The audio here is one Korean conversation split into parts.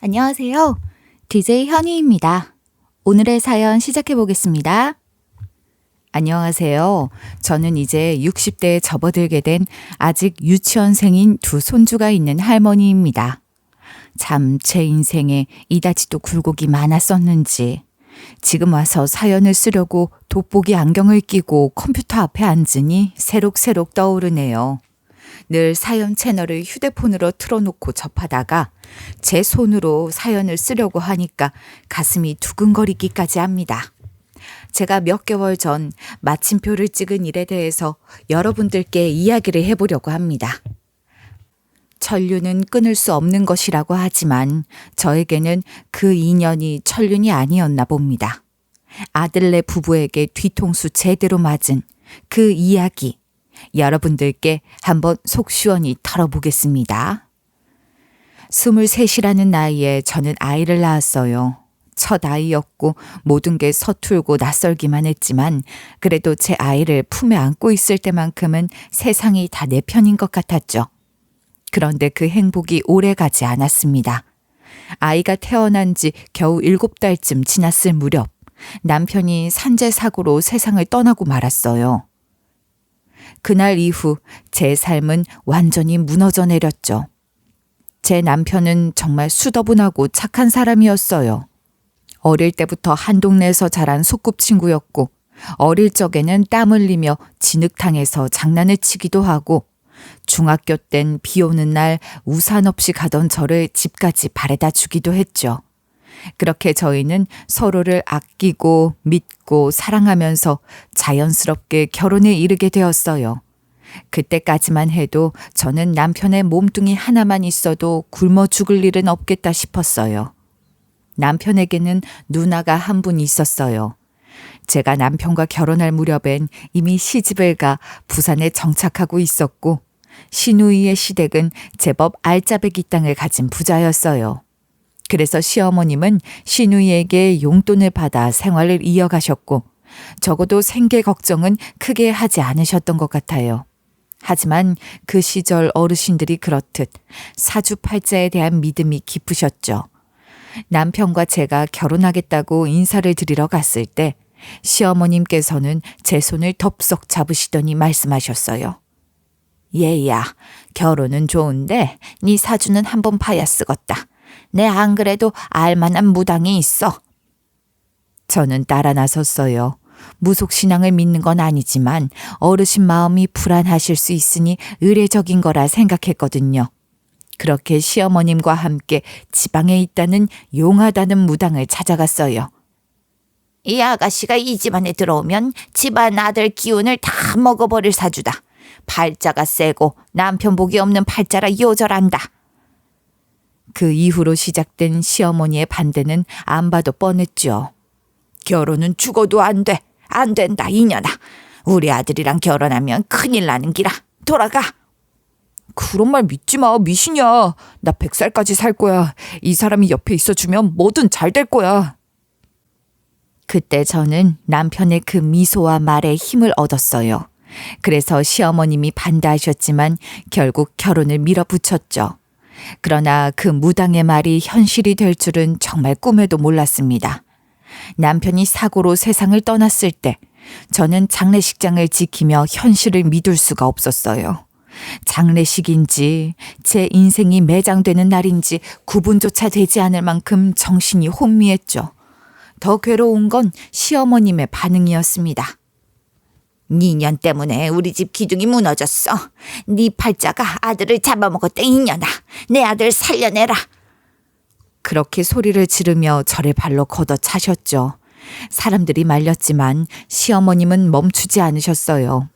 안녕하세요. DJ 현희입니다. 오늘의 사연 시작해 보겠습니다. 안녕하세요. 저는 이제 60대에 접어들게 된 아직 유치원생인 두 손주가 있는 할머니입니다. 참 제 인생에 이다지도 굴곡이 많았었는지 지금 와서 사연을 쓰려고 돋보기 안경을 끼고 컴퓨터 앞에 앉으니 새록새록 떠오르네요. 늘 사연 채널을 휴대폰으로 틀어놓고 접하다가 제 손으로 사연을 쓰려고 하니까 가슴이 두근거리기까지 합니다. 제가 몇 개월 전 마침표를 찍은 일에 대해서 여러분들께 이야기를 해보려고 합니다. 천륜은 끊을 수 없는 것이라고 하지만 저에게는 그 인연이 천륜이 아니었나 봅니다. 아들네 부부에게 뒤통수 제대로 맞은 그 이야기 여러분들께 한번 속 시원히 털어보겠습니다. 23이라는 나이에 저는 아이를 낳았어요. 첫 아이였고 모든 게 서툴고 낯설기만 했지만 그래도 제 아이를 품에 안고 있을 때만큼은 세상이 다 내 편인 것 같았죠. 그런데 그 행복이 오래가지 않았습니다. 아이가 태어난 지 겨우 7달쯤 지났을 무렵 남편이 산재사고로 세상을 떠나고 말았어요. 그날 이후 제 삶은 완전히 무너져 내렸죠. 제 남편은 정말 수더분하고 착한 사람이었어요. 어릴 때부터 한 동네에서 자란 소꿉친구였고 어릴 적에는 땀 흘리며 진흙탕에서 장난을 치기도 하고 중학교 땐 비 오는 날 우산 없이 가던 저를 집까지 바래다 주기도 했죠. 그렇게 저희는 서로를 아끼고 믿고 사랑하면서 자연스럽게 결혼에 이르게 되었어요. 그때까지만 해도 저는 남편의 몸뚱이 하나만 있어도 굶어 죽을 일은 없겠다 싶었어요. 남편에게는 누나가 한 분 있었어요. 제가 남편과 결혼할 무렵엔 이미 시집을 가 부산에 정착하고 있었고 시누이의 시댁은 제법 알짜배기 땅을 가진 부자였어요. 그래서 시어머님은 시누이에게 용돈을 받아 생활을 이어가셨고 적어도 생계 걱정은 크게 하지 않으셨던 것 같아요. 하지만 그 시절 어르신들이 그렇듯 사주팔자에 대한 믿음이 깊으셨죠. 남편과 제가 결혼하겠다고 인사를 드리러 갔을 때 시어머님께서는 제 손을 덥석 잡으시더니 말씀하셨어요. 얘야, 결혼은 좋은데 네 사주는 한번 봐야 쓰겄다. 내 안 그래도 알만한 무당이 있어. 저는 따라 나섰어요. 무속신앙을 믿는 건 아니지만 어르신 마음이 불안하실 수 있으니 의례적인 거라 생각했거든요. 그렇게 시어머님과 함께 지방에 있다는 용하다는 무당을 찾아갔어요. 이 아가씨가 이 집안에 들어오면 집안 아들 기운을 다 먹어버릴 사주다. 팔자가 세고 남편 복이 없는 팔자라 요절한다. 그 이후로 시작된 시어머니의 반대는 안 봐도 뻔했죠. 결혼은 죽어도 안 돼. 안 된다 이년아. 우리 아들이랑 결혼하면 큰일 나는 기라. 돌아가. 그런 말 믿지 마. 미신이야. 나 100살까지 살 거야. 이 사람이 옆에 있어주면 뭐든 잘 될 거야. 그때 저는 남편의 그 미소와 말에 힘을 얻었어요. 그래서 시어머님이 반대하셨지만 결국 결혼을 밀어붙였죠. 그러나 그 무당의 말이 현실이 될 줄은 정말 꿈에도 몰랐습니다. 남편이 사고로 세상을 떠났을 때 저는 장례식장을 지키며 현실을 믿을 수가 없었어요. 장례식인지 제 인생이 매장되는 날인지 구분조차 되지 않을 만큼 정신이 혼미했죠. 더 괴로운 건 시어머님의 반응이었습니다. 니년 때문에 우리 집 기둥이 무너졌어. 네 팔자가 아들을 잡아먹었다 이년아. 내 아들 살려내라. 그렇게 소리를 지르며 저를 발로 걷어차셨죠. 사람들이 말렸지만 시어머님은 멈추지 않으셨어요.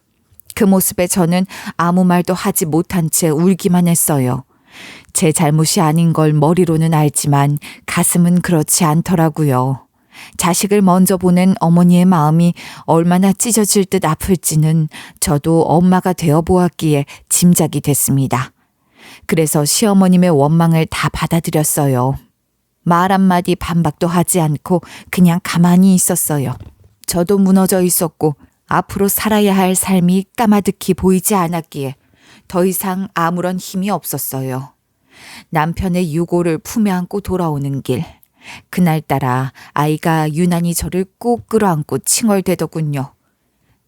그 모습에 저는 아무 말도 하지 못한 채 울기만 했어요. 제 잘못이 아닌 걸 머리로는 알지만 가슴은 그렇지 않더라고요. 자식을 먼저 보낸 어머니의 마음이 얼마나 찢어질 듯 아플지는 저도 엄마가 되어 보았기에 짐작이 됐습니다. 그래서 시어머님의 원망을 다 받아들였어요. 말 한마디 반박도 하지 않고 그냥 가만히 있었어요. 저도 무너져 있었고 앞으로 살아야 할 삶이 까마득히 보이지 않았기에 더 이상 아무런 힘이 없었어요. 남편의 유고를 품에 안고 돌아오는 길. 그날따라 아이가 유난히 저를 꼭 끌어안고 칭얼대더군요.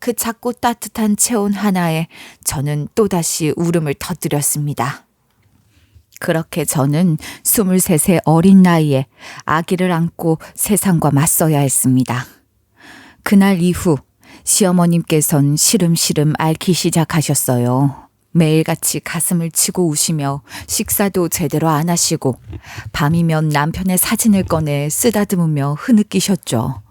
그 작고 따뜻한 체온 하나에 저는 또다시 울음을 터뜨렸습니다. 그렇게 저는 23의 어린 나이에 아기를 안고 세상과 맞서야 했습니다. 그날 이후 시어머님께선 시름시름 앓기 시작하셨어요. 매일같이 가슴을 치고 우시며 식사도 제대로 안 하시고 밤이면 남편의 사진을 꺼내 쓰다듬으며 흐느끼셨죠.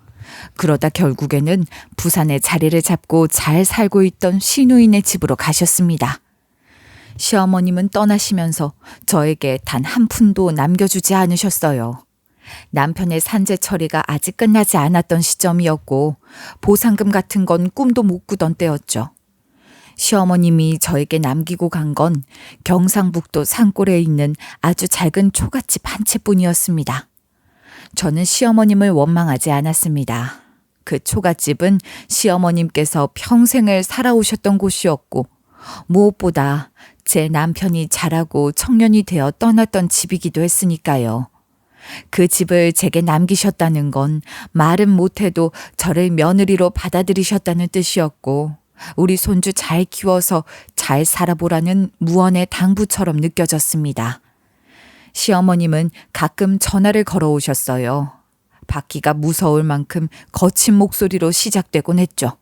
그러다 결국에는 부산에 자리를 잡고 잘 살고 있던 시누이네 집으로 가셨습니다. 시어머님은 떠나시면서 저에게 단 한 푼도 남겨주지 않으셨어요. 남편의 산재 처리가 아직 끝나지 않았던 시점이었고 보상금 같은 건 꿈도 못 꾸던 때였죠. 시어머님이 저에게 남기고 간 건 경상북도 산골에 있는 아주 작은 초가집 한 채뿐이었습니다. 저는 시어머님을 원망하지 않았습니다. 그 초가집은 시어머님께서 평생을 살아오셨던 곳이었고 무엇보다 제 남편이 자라고 청년이 되어 떠났던 집이기도 했으니까요. 그 집을 제게 남기셨다는 건 말은 못해도 저를 며느리로 받아들이셨다는 뜻이었고 우리 손주 잘 키워서 잘 살아보라는 무언의 당부처럼 느껴졌습니다. 시어머님은 가끔 전화를 걸어오셨어요. 받기가 무서울 만큼 거친 목소리로 시작되곤 했죠.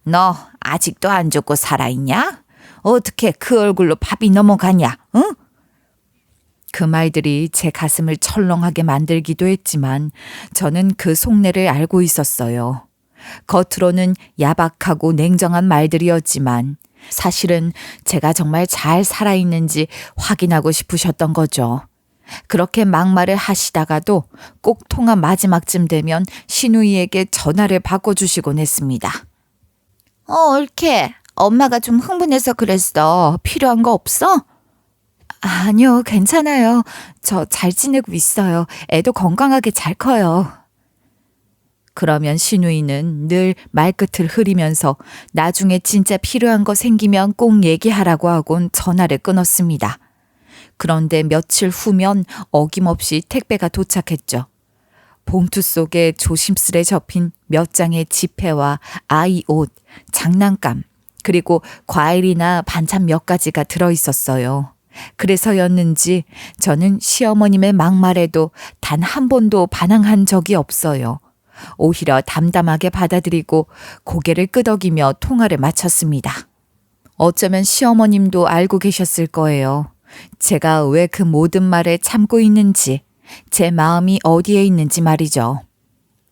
너 아직도 안 죽고 살아있냐? 어떻게 그 얼굴로 밥이 넘어가냐? 응? 그 말들이 제 가슴을 철렁하게 만들기도 했지만 저는 그 속내를 알고 있었어요. 겉으로는 야박하고 냉정한 말들이었지만 사실은 제가 정말 잘 살아있는지 확인하고 싶으셨던 거죠. 그렇게 막말을 하시다가도 꼭 통화 마지막쯤 되면 시누이에게 전화를 바꿔주시곤 했습니다. 옳게. 엄마가 좀 흥분해서 그랬어. 필요한 거 없어? 아니요, 괜찮아요. 저 잘 지내고 있어요. 애도 건강하게 잘 커요. 그러면 시누이는 늘 말끝을 흐리면서 나중에 진짜 필요한 거 생기면 꼭 얘기하라고 하곤 전화를 끊었습니다. 그런데 며칠 후면 어김없이 택배가 도착했죠. 봉투 속에 조심스레 접힌 몇 장의 지폐와 아이 옷, 장난감, 그리고 과일이나 반찬 몇 가지가 들어있었어요. 그래서였는지 저는 시어머님의 막말에도 단 한 번도 반항한 적이 없어요. 오히려 담담하게 받아들이고 고개를 끄덕이며 통화를 마쳤습니다. 어쩌면 시어머님도 알고 계셨을 거예요. 제가 왜 그 모든 말에 참고 있는지, 제 마음이 어디에 있는지 말이죠.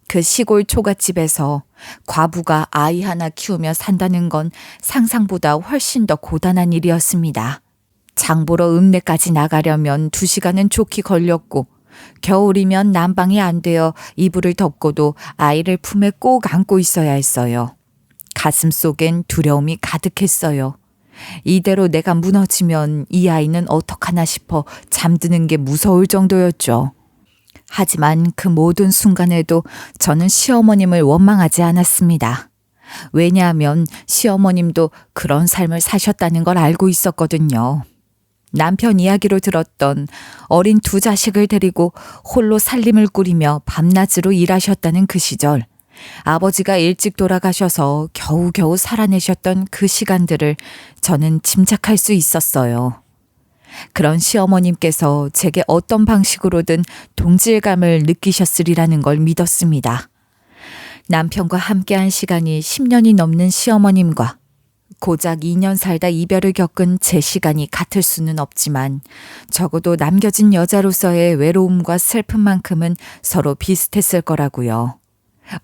그 시골 초가집에서 과부가 아이 하나 키우며 산다는 건 상상보다 훨씬 더 고단한 일이었습니다. 장보러 읍내까지 나가려면 2시간은 좋게 걸렸고 겨울이면 난방이 안 되어 이불을 덮고도 아이를 품에 꼭 안고 있어야 했어요. 가슴 속엔 두려움이 가득했어요. 이대로 내가 무너지면 이 아이는 어떡하나 싶어 잠드는 게 무서울 정도였죠. 하지만 그 모든 순간에도 저는 시어머님을 원망하지 않았습니다. 왜냐하면 시어머님도 그런 삶을 사셨다는 걸 알고 있었거든요. 남편 이야기로 들었던 어린 2 자식을 데리고 홀로 살림을 꾸리며 밤낮으로 일하셨다는 그 시절, 아버지가 일찍 돌아가셔서 겨우겨우 살아내셨던 그 시간들을 저는 짐작할 수 있었어요. 그런 시어머님께서 제게 어떤 방식으로든 동질감을 느끼셨으리라는 걸 믿었습니다. 남편과 함께한 시간이 10년이 넘는 시어머님과 고작 2년 살다 이별을 겪은 제 시간이 같을 수는 없지만 적어도 남겨진 여자로서의 외로움과 슬픔만큼은 서로 비슷했을 거라고요.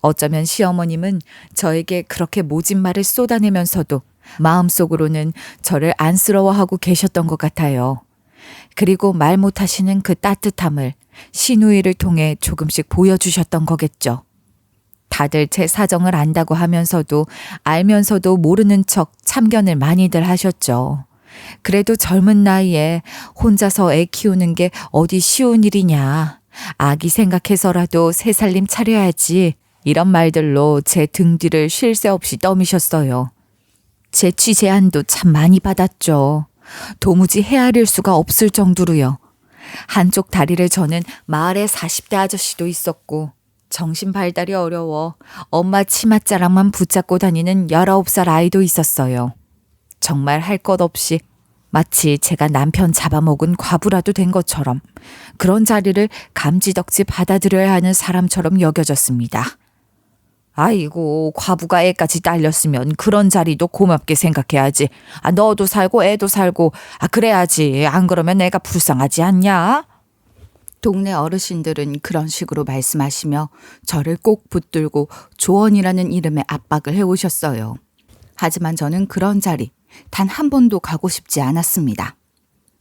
어쩌면 시어머님은 저에게 그렇게 모진 말을 쏟아내면서도 마음속으로는 저를 안쓰러워하고 계셨던 것 같아요. 그리고 말 못하시는 그 따뜻함을 시누이를 통해 조금씩 보여주셨던 거겠죠. 다들 제 사정을 안다고 하면서도 알면서도 모르는 척 참견을 많이들 하셨죠. 그래도 젊은 나이에 혼자서 애 키우는 게 어디 쉬운 일이냐. 아기 생각해서라도 새 살림 차려야지. 이런 말들로 제 등 뒤를 쉴 새 없이 떠미셨어요. 재취 제안도 참 많이 받았죠. 도무지 헤아릴 수가 없을 정도로요. 한쪽 다리를 저는 마을에 40대 아저씨도 있었고 정신 발달이 어려워 엄마 치맛자락만 붙잡고 다니는 19살 아이도 있었어요. 정말 할 것 없이 마치 제가 남편 잡아먹은 과부라도 된 것처럼 그런 자리를 감지덕지 받아들여야 하는 사람처럼 여겨졌습니다. 아이고, 과부가 애까지 딸렸으면 그런 자리도 고맙게 생각해야지. 너도 살고 애도 살고 그래야지. 안 그러면 애가 불쌍하지 않냐? 동네 어르신들은 그런 식으로 말씀하시며 저를 꼭 붙들고 조언이라는 이름의 압박을 해오셨어요. 하지만 저는 그런 자리 단 한 번도 가고 싶지 않았습니다.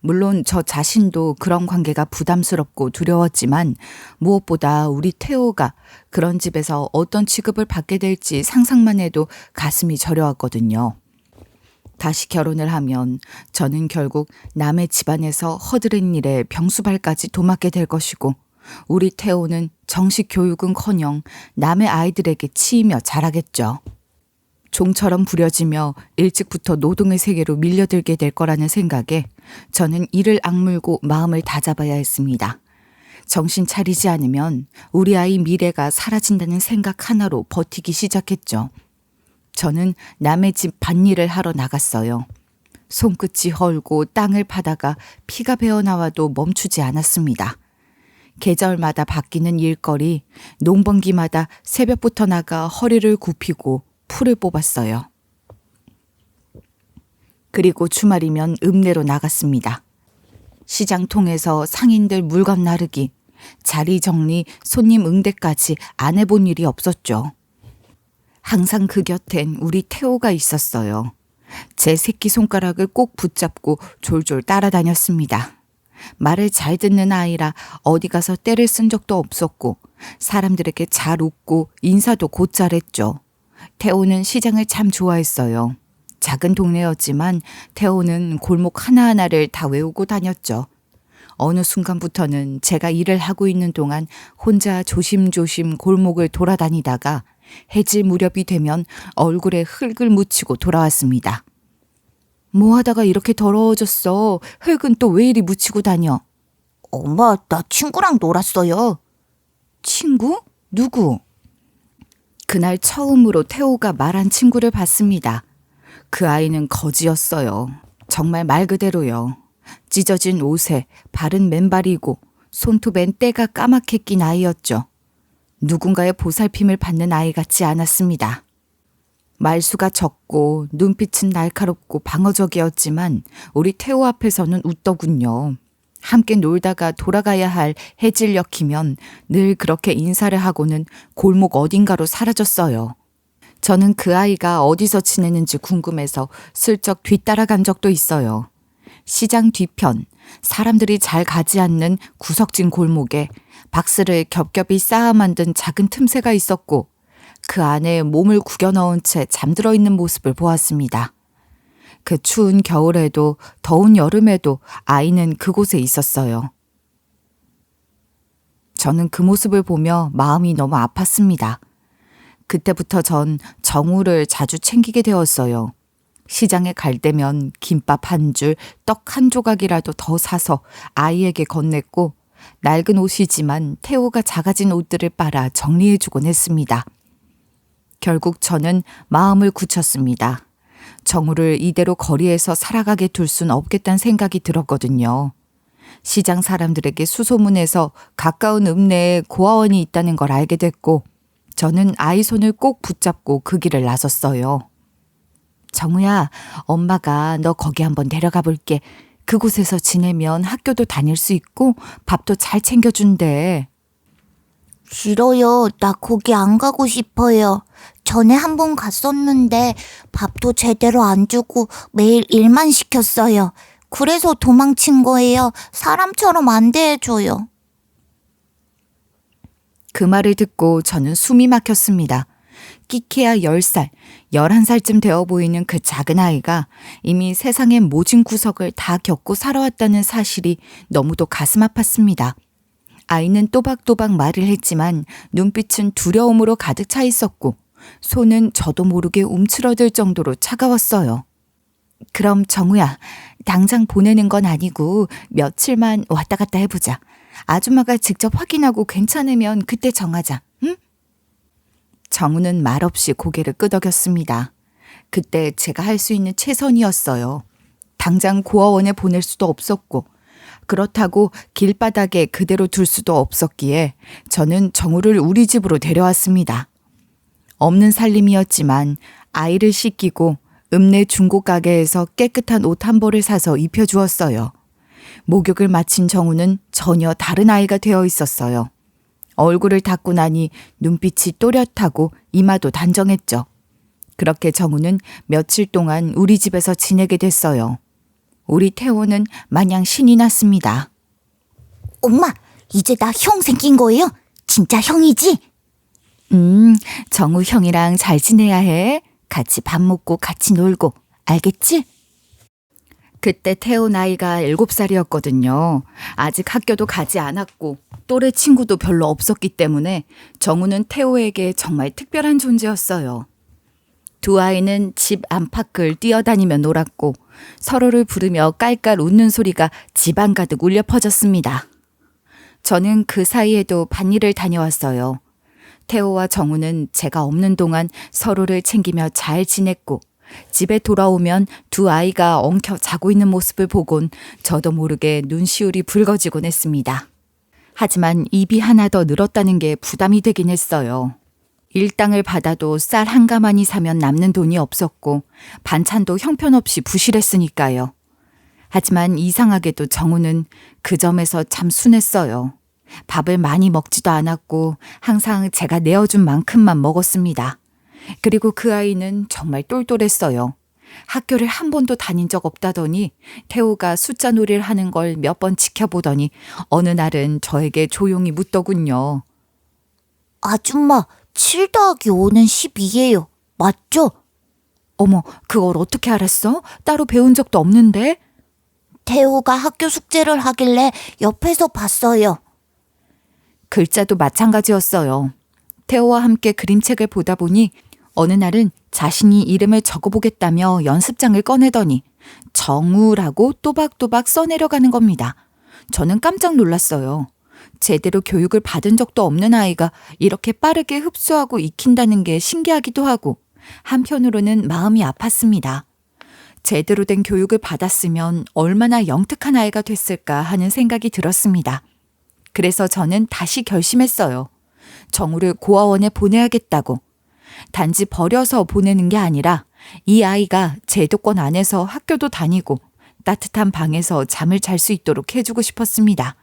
물론 저 자신도 그런 관계가 부담스럽고 두려웠지만 무엇보다 우리 태호가 그런 집에서 어떤 취급을 받게 될지 상상만 해도 가슴이 저려왔거든요. 다시 결혼을 하면 저는 결국 남의 집안에서 허드렛 일에 병수발까지 도맡게 될 것이고 우리 태호는 정식 교육은커녕 남의 아이들에게 치이며 자라겠죠. 종처럼 부려지며 일찍부터 노동의 세계로 밀려들게 될 거라는 생각에 저는 이를 악물고 마음을 다잡아야 했습니다. 정신 차리지 않으면 우리 아이 미래가 사라진다는 생각 하나로 버티기 시작했죠. 저는 남의 집 밭일을 하러 나갔어요. 손끝이 헐고 땅을 파다가 피가 배어나와도 멈추지 않았습니다. 계절마다 바뀌는 일거리, 농번기마다 새벽부터 나가 허리를 굽히고 풀을 뽑았어요. 그리고 주말이면 읍내로 나갔습니다. 시장 통해서 상인들 물건 나르기, 자리 정리, 손님 응대까지 안 해본 일이 없었죠. 항상 그 곁엔 우리 태호가 있었어요. 제 새끼손가락을 꼭 붙잡고 졸졸 따라다녔습니다. 말을 잘 듣는 아이라 어디 가서 떼를 쓴 적도 없었고 사람들에게 잘 웃고 인사도 곧잘했죠. 태호는 시장을 참 좋아했어요. 작은 동네였지만 태호는 골목 하나하나를 다 외우고 다녔죠. 어느 순간부터는 제가 일을 하고 있는 동안 혼자 조심조심 골목을 돌아다니다가 해질 무렵이 되면 얼굴에 흙을 묻히고 돌아왔습니다. 뭐 하다가 이렇게 더러워졌어? 흙은 또 왜 이리 묻히고 다녀? 엄마, 나 친구랑 놀았어요. 친구? 누구? 그날 처음으로 태호가 말한 친구를 봤습니다. 그 아이는 거지였어요. 정말 말 그대로요. 찢어진 옷에 바른 맨발이고 손톱엔 때가 까맣게 낀 아이였죠. 누군가의 보살핌을 받는 아이 같지 않았습니다. 말수가 적고 눈빛은 날카롭고 방어적이었지만 우리 태호 앞에서는 웃더군요. 함께 놀다가 돌아가야 할 해질녘이면 늘 그렇게 인사를 하고는 골목 어딘가로 사라졌어요. 저는 그 아이가 어디서 지내는지 궁금해서 슬쩍 뒤따라간 적도 있어요. 시장 뒤편, 사람들이 잘 가지 않는 구석진 골목에 박스를 겹겹이 쌓아 만든 작은 틈새가 있었고 그 안에 몸을 구겨 넣은 채 잠들어 있는 모습을 보았습니다. 그 추운 겨울에도 더운 여름에도 아이는 그곳에 있었어요. 저는 그 모습을 보며 마음이 너무 아팠습니다. 그때부터 전 정우를 자주 챙기게 되었어요. 시장에 갈 때면 김밥 한 줄, 떡 한 조각이라도 더 사서 아이에게 건넸고 낡은 옷이지만 태호가 작아진 옷들을 빨아 정리해주곤 했습니다. 결국 저는 마음을 굳혔습니다. 정우를 이대로 거리에서 살아가게 둘 순 없겠다는 생각이 들었거든요. 시장 사람들에게 수소문해서 가까운 읍내에 고아원이 있다는 걸 알게 됐고 저는 아이 손을 꼭 붙잡고 그 길을 나섰어요. 정우야, 엄마가 너 거기 한번 데려가 볼게. 그곳에서 지내면 학교도 다닐 수 있고 밥도 잘 챙겨준대. 싫어요. 나 거기 안 가고 싶어요. 전에 한 번 갔었는데 밥도 제대로 안 주고 매일 일만 시켰어요. 그래서 도망친 거예요. 사람처럼 안 대해줘요. 그 말을 듣고 저는 숨이 막혔습니다. 끼케야 10살, 11살쯤 되어 보이는 그 작은 아이가 이미 세상의 모진 구석을 다 겪고 살아왔다는 사실이 너무도 가슴 아팠습니다. 아이는 또박또박 말을 했지만 눈빛은 두려움으로 가득 차 있었고 손은 저도 모르게 움츠러들 정도로 차가웠어요. 그럼 정우야, 당장 보내는 건 아니고 며칠만 왔다 갔다 해보자. 아줌마가 직접 확인하고 괜찮으면 그때 정하자. 응? 정우는 말없이 고개를 끄덕였습니다. 그때 제가 할 수 있는 최선이었어요. 당장 고아원에 보낼 수도 없었고 그렇다고 길바닥에 그대로 둘 수도 없었기에 저는 정우를 우리 집으로 데려왔습니다. 없는 살림이었지만 아이를 씻기고 읍내 중고 가게에서 깨끗한 옷 한 벌을 사서 입혀주었어요. 목욕을 마친 정우는 전혀 다른 아이가 되어 있었어요. 얼굴을 닦고 나니 눈빛이 또렷하고 이마도 단정했죠. 그렇게 정우는 며칠 동안 우리 집에서 지내게 됐어요. 우리 태호는 마냥 신이 났습니다. 엄마, 이제 나 형 생긴 거예요? 진짜 형이지? 정우 형이랑 잘 지내야 해. 같이 밥 먹고 같이 놀고. 알겠지? 그때 태호 나이가 7살이었거든요. 아직 학교도 가지 않았고 또래 친구도 별로 없었기 때문에 정우는 태호에게 정말 특별한 존재였어요. 두 아이는 집 안팎을 뛰어다니며 놀았고 서로를 부르며 깔깔 웃는 소리가 집안 가득 울려 퍼졌습니다. 저는 그 사이에도 밭일을 다녀왔어요. 태호와 정우는 제가 없는 동안 서로를 챙기며 잘 지냈고 집에 돌아오면 두 아이가 엉켜 자고 있는 모습을 보곤 저도 모르게 눈시울이 붉어지곤 했습니다. 하지만 입이 하나 더 늘었다는 게 부담이 되긴 했어요. 일당을 받아도 쌀 한 가마니 사면 남는 돈이 없었고 반찬도 형편없이 부실했으니까요. 하지만 이상하게도 정우는 그 점에서 참 순했어요. 밥을 많이 먹지도 않았고 항상 제가 내어준 만큼만 먹었습니다. 그리고 그 아이는 정말 똘똘했어요. 학교를 한 번도 다닌 적 없다더니 태호가 숫자 놀이를 하는 걸 몇 번 지켜보더니 어느 날은 저에게 조용히 묻더군요. 아줌마, 7 더하기 5는 12예요. 맞죠? 어머, 그걸 어떻게 알았어? 따로 배운 적도 없는데? 태호가 학교 숙제를 하길래 옆에서 봤어요. 글자도 마찬가지였어요. 태호와 함께 그림책을 보다 보니 어느 날은 자신이 이름을 적어보겠다며 연습장을 꺼내더니 정우라고 또박또박 써내려가는 겁니다. 저는 깜짝 놀랐어요. 제대로 교육을 받은 적도 없는 아이가 이렇게 빠르게 흡수하고 익힌다는 게 신기하기도 하고 한편으로는 마음이 아팠습니다. 제대로 된 교육을 받았으면 얼마나 영특한 아이가 됐을까 하는 생각이 들었습니다. 그래서 저는 다시 결심했어요. 정우를 고아원에 보내야겠다고. 단지 버려서 보내는 게 아니라 이 아이가 제도권 안에서 학교도 다니고 따뜻한 방에서 잠을 잘 수 있도록 해주고 싶었습니다.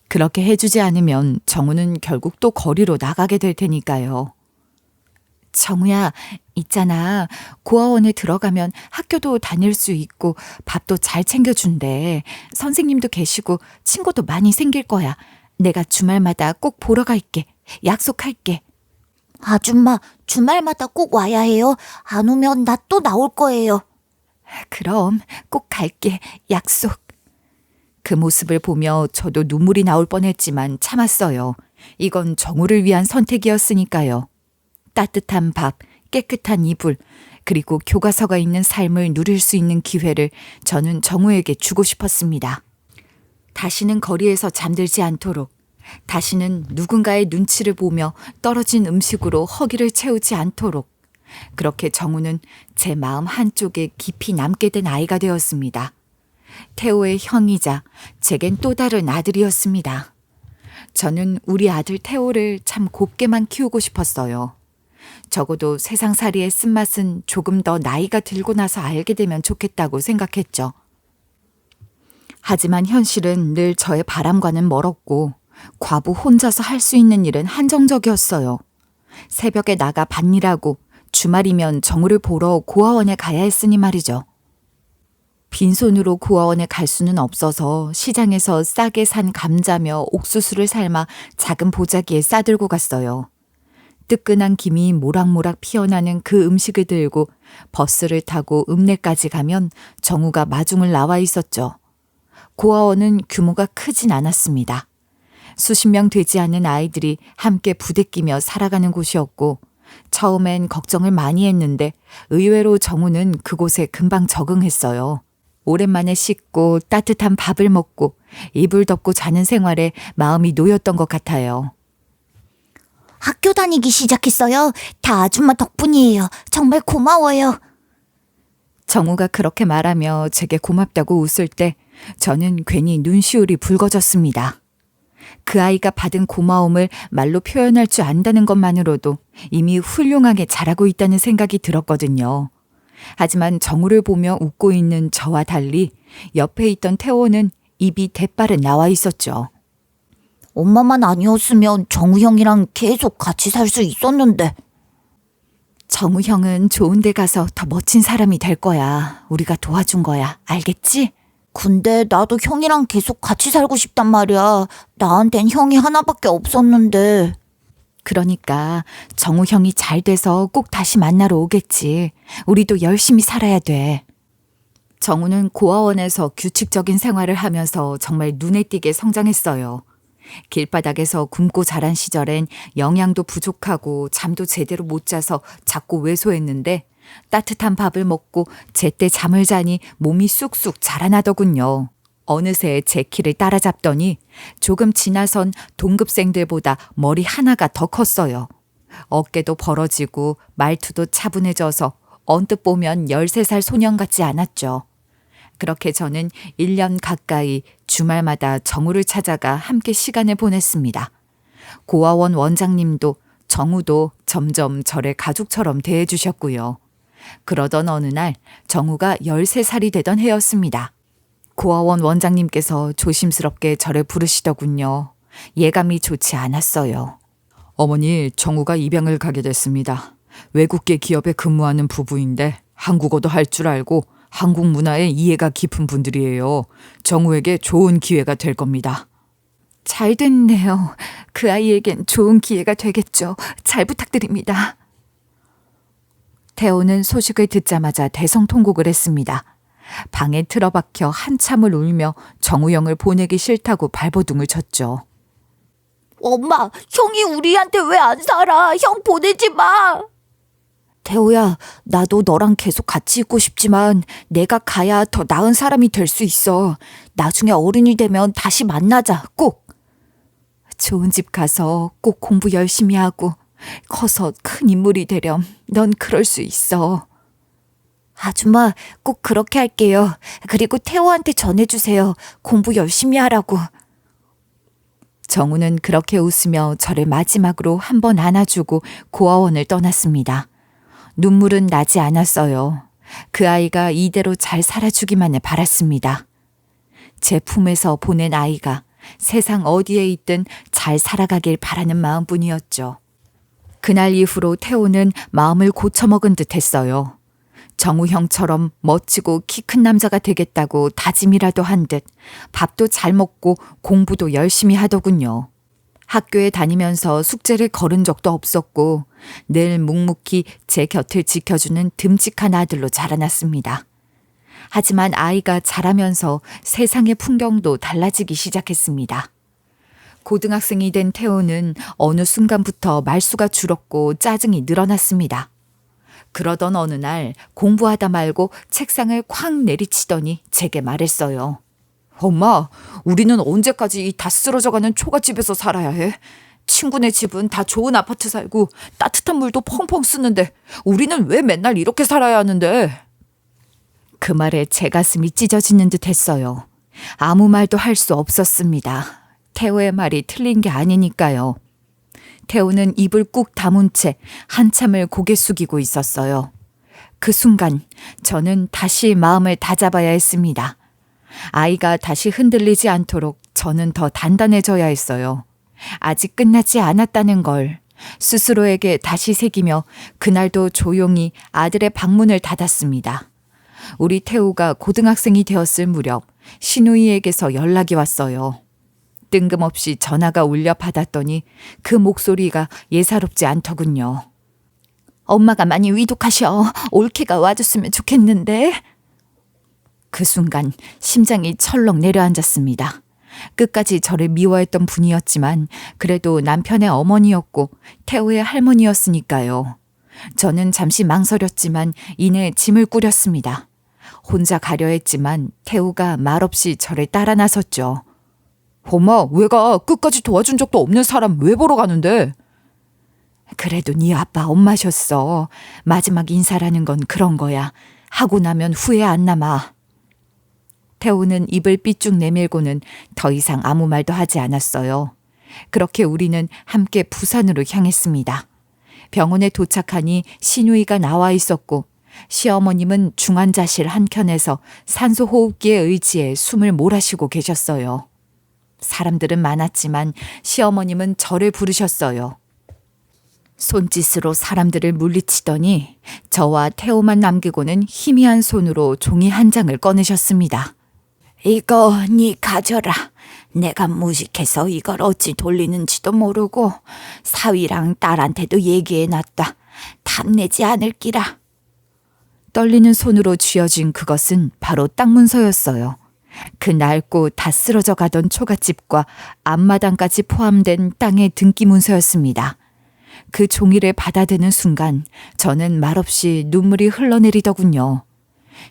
그렇게 해주지 않으면 정우는 결국 또 거리로 나가게 될 테니까요. 정우야, 있잖아. 고아원에 들어가면 학교도 다닐 수 있고 밥도 잘 챙겨준대. 선생님도 계시고 친구도 많이 생길 거야. 내가 주말마다 꼭 보러 갈게. 약속할게. 아줌마, 주말마다 꼭 와야 해요. 안 오면 나 또 나올 거예요. 그럼 꼭 갈게. 약속. 그 모습을 보며 저도 눈물이 나올 뻔했지만 참았어요. 이건 정우를 위한 선택이었으니까요. 따뜻한 밥, 깨끗한 이불, 그리고 교과서가 있는 삶을 누릴 수 있는 기회를 저는 정우에게 주고 싶었습니다. 다시는 거리에서 잠들지 않도록, 다시는 누군가의 눈치를 보며 떨어진 음식으로 허기를 채우지 않도록, 그렇게 정우는 제 마음 한쪽에 깊이 남게 된 아이가 되었습니다. 태호의 형이자 제겐 또 다른 아들이었습니다. 저는 우리 아들 태호를 참 곱게만 키우고 싶었어요. 적어도 세상살이의 쓴맛은 조금 더 나이가 들고 나서 알게 되면 좋겠다고 생각했죠. 하지만 현실은 늘 저의 바람과는 멀었고 과부 혼자서 할 수 있는 일은 한정적이었어요. 새벽에 나가 밭일하고 주말이면 정우를 보러 고아원에 가야 했으니 말이죠. 빈손으로 고아원에 갈 수는 없어서 시장에서 싸게 산 감자며 옥수수를 삶아 작은 보자기에 싸들고 갔어요. 뜨끈한 김이 모락모락 피어나는 그 음식을 들고 버스를 타고 읍내까지 가면 정우가 마중을 나와 있었죠. 고아원은 규모가 크진 않았습니다. 수십 명 되지 않는 아이들이 함께 부대끼며 살아가는 곳이었고 처음엔 걱정을 많이 했는데 의외로 정우는 그곳에 금방 적응했어요. 오랜만에 씻고 따뜻한 밥을 먹고 이불 덮고 자는 생활에 마음이 놓였던 것 같아요. 학교 다니기 시작했어요. 다 아줌마 덕분이에요. 정말 고마워요. 정우가 그렇게 말하며 제게 고맙다고 웃을 때 저는 괜히 눈시울이 붉어졌습니다. 그 아이가 받은 고마움을 말로 표현할 줄 안다는 것만으로도 이미 훌륭하게 자라고 있다는 생각이 들었거든요. 하지만 정우를 보며 웃고 있는 저와 달리 옆에 있던 태호는 입이 대빠른 나와 있었죠. 엄마만 아니었으면 정우 형이랑 계속 같이 살 수 있었는데. 정우 형은 좋은 데 가서 더 멋진 사람이 될 거야. 우리가 도와준 거야. 알겠지? 근데 나도 형이랑 계속 같이 살고 싶단 말이야. 나한텐 형이 하나밖에 없었는데. 그러니까 정우 형이 잘 돼서 꼭 다시 만나러 오겠지. 우리도 열심히 살아야 돼. 정우는 고아원에서 규칙적인 생활을 하면서 정말 눈에 띄게 성장했어요. 길바닥에서 굶고 자란 시절엔 영양도 부족하고 잠도 제대로 못 자서 자꾸 왜소했는데 따뜻한 밥을 먹고 제때 잠을 자니 몸이 쑥쑥 자라나더군요. 어느새 제 키를 따라잡더니 조금 지나선 동급생들보다 머리 하나가 더 컸어요. 어깨도 벌어지고 말투도 차분해져서 언뜻 보면 13살 소년 같지 않았죠. 그렇게 저는 1년 가까이 주말마다 정우를 찾아가 함께 시간을 보냈습니다. 고아원 원장님도 정우도 점점 저를 가족처럼 대해주셨고요. 그러던 어느 날 정우가 13살이 되던 해였습니다. 고아원 원장님께서 조심스럽게 저를 부르시더군요. 예감이 좋지 않았어요. 어머니, 정우가 입양을 가게 됐습니다. 외국계 기업에 근무하는 부부인데 한국어도 할 줄 알고 한국 문화에 이해가 깊은 분들이에요. 정우에게 좋은 기회가 될 겁니다. 잘 됐네요. 그 아이에겐 좋은 기회가 되겠죠. 잘 부탁드립니다. 태호는 소식을 듣자마자 대성통곡을 했습니다. 방에 틀어박혀 한참을 울며 정우 형을 보내기 싫다고 발버둥을 쳤죠. 엄마, 형이 우리한테 왜 안 살아? 형 보내지 마. 태호야, 나도 너랑 계속 같이 있고 싶지만 내가 가야 더 나은 사람이 될 수 있어. 나중에 어른이 되면 다시 만나자, 꼭. 좋은 집 가서 꼭 공부 열심히 하고 커서 큰 인물이 되렴. 넌 그럴 수 있어. 아줌마, 꼭 그렇게 할게요. 그리고 태호한테 전해주세요. 공부 열심히 하라고. 정우는 그렇게 웃으며 저를 마지막으로 한 번 안아주고 고아원을 떠났습니다. 눈물은 나지 않았어요. 그 아이가 이대로 잘 살아주기만을 바랐습니다. 제 품에서 보낸 아이가 세상 어디에 있든 잘 살아가길 바라는 마음뿐이었죠. 그날 이후로 태호는 마음을 고쳐먹은 듯 했어요. 정우 형처럼 멋지고 키 큰 남자가 되겠다고 다짐이라도 한 듯 밥도 잘 먹고 공부도 열심히 하더군요. 학교에 다니면서 숙제를 거른 적도 없었고 늘 묵묵히 제 곁을 지켜주는 듬직한 아들로 자라났습니다. 하지만 아이가 자라면서 세상의 풍경도 달라지기 시작했습니다. 고등학생이 된 태호는 어느 순간부터 말수가 줄었고 짜증이 늘어났습니다. 그러던 어느 날 공부하다 말고 책상을 쾅 내리치더니 제게 말했어요. 엄마, 우리는 언제까지 이 다 쓰러져가는 초가집에서 살아야 해? 친구네 집은 다 좋은 아파트 살고 따뜻한 물도 펑펑 쓰는데 우리는 왜 맨날 이렇게 살아야 하는데? 그 말에 제 가슴이 찢어지는 듯 했어요. 아무 말도 할 수 없었습니다. 태호의 말이 틀린 게 아니니까요. 태호는 입을 꾹 다문 채 한참을 고개 숙이고 있었어요. 그 순간 저는 다시 마음을 다잡아야 했습니다. 아이가 다시 흔들리지 않도록 저는 더 단단해져야 했어요. 아직 끝나지 않았다는 걸 스스로에게 다시 새기며 그날도 조용히 아들의 방문을 닫았습니다. 우리 태우가 고등학생이 되었을 무렵 신우이에게서 연락이 왔어요. 뜬금없이 전화가 울려 받았더니 그 목소리가 예사롭지 않더군요. 엄마가 많이 위독하셔. 올케가 와줬으면 좋겠는데. 그 순간 심장이 철렁 내려앉았습니다. 끝까지 저를 미워했던 분이었지만 그래도 남편의 어머니였고 태호의 할머니였으니까요. 저는 잠시 망설였지만 이내 짐을 꾸렸습니다. 혼자 가려 했지만 태우가 말없이 저를 따라 나섰죠. 엄마, 왜 가? 끝까지 도와준 적도 없는 사람 왜 보러 가는데? 그래도 네 아빠 엄마셨어. 마지막 인사라는 건 그런 거야. 하고 나면 후회 안 남아. 태우는 입을 삐쭉 내밀고는 더 이상 아무 말도 하지 않았어요. 그렇게 우리는 함께 부산으로 향했습니다. 병원에 도착하니 시누이가 나와 있었고 시어머님은 중환자실 한켠에서 산소호흡기에 의지해 숨을 몰아쉬고 계셨어요. 사람들은 많았지만 시어머님은 저를 부르셨어요. 손짓으로 사람들을 물리치더니 저와 태호만 남기고는 희미한 손으로 종이 한 장을 꺼내셨습니다. 이거 네 가져라. 내가 무식해서 이걸 어찌 돌리는지도 모르고 사위랑 딸한테도 얘기해놨다. 탐내지 않을기라. 떨리는 손으로 쥐어진 그것은 바로 땅 문서였어요. 그 낡고 다 쓰러져 가던 초가집과 앞마당까지 포함된 땅의 등기 문서였습니다. 그 종이를 받아드는 순간 저는 말없이 눈물이 흘러내리더군요.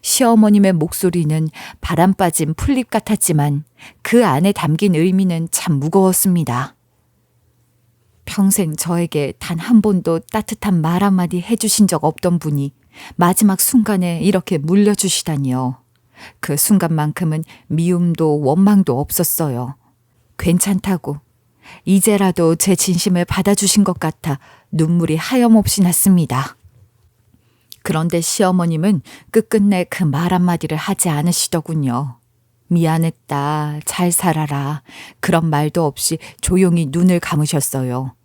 시어머님의 목소리는 바람 빠진 풀잎 같았지만 그 안에 담긴 의미는 참 무거웠습니다. 평생 저에게 단 한 번도 따뜻한 말 한마디 해주신 적 없던 분이 마지막 순간에 이렇게 물려주시다니요. 그 순간만큼은 미움도 원망도 없었어요. 괜찮다고. 이제라도 제 진심을 받아주신 것 같아 눈물이 하염없이 났습니다. 그런데 시어머님은 끝끝내 그 말 한마디를 하지 않으시더군요. 미안했다, 잘 살아라, 그런 말도 없이 조용히 눈을 감으셨어요.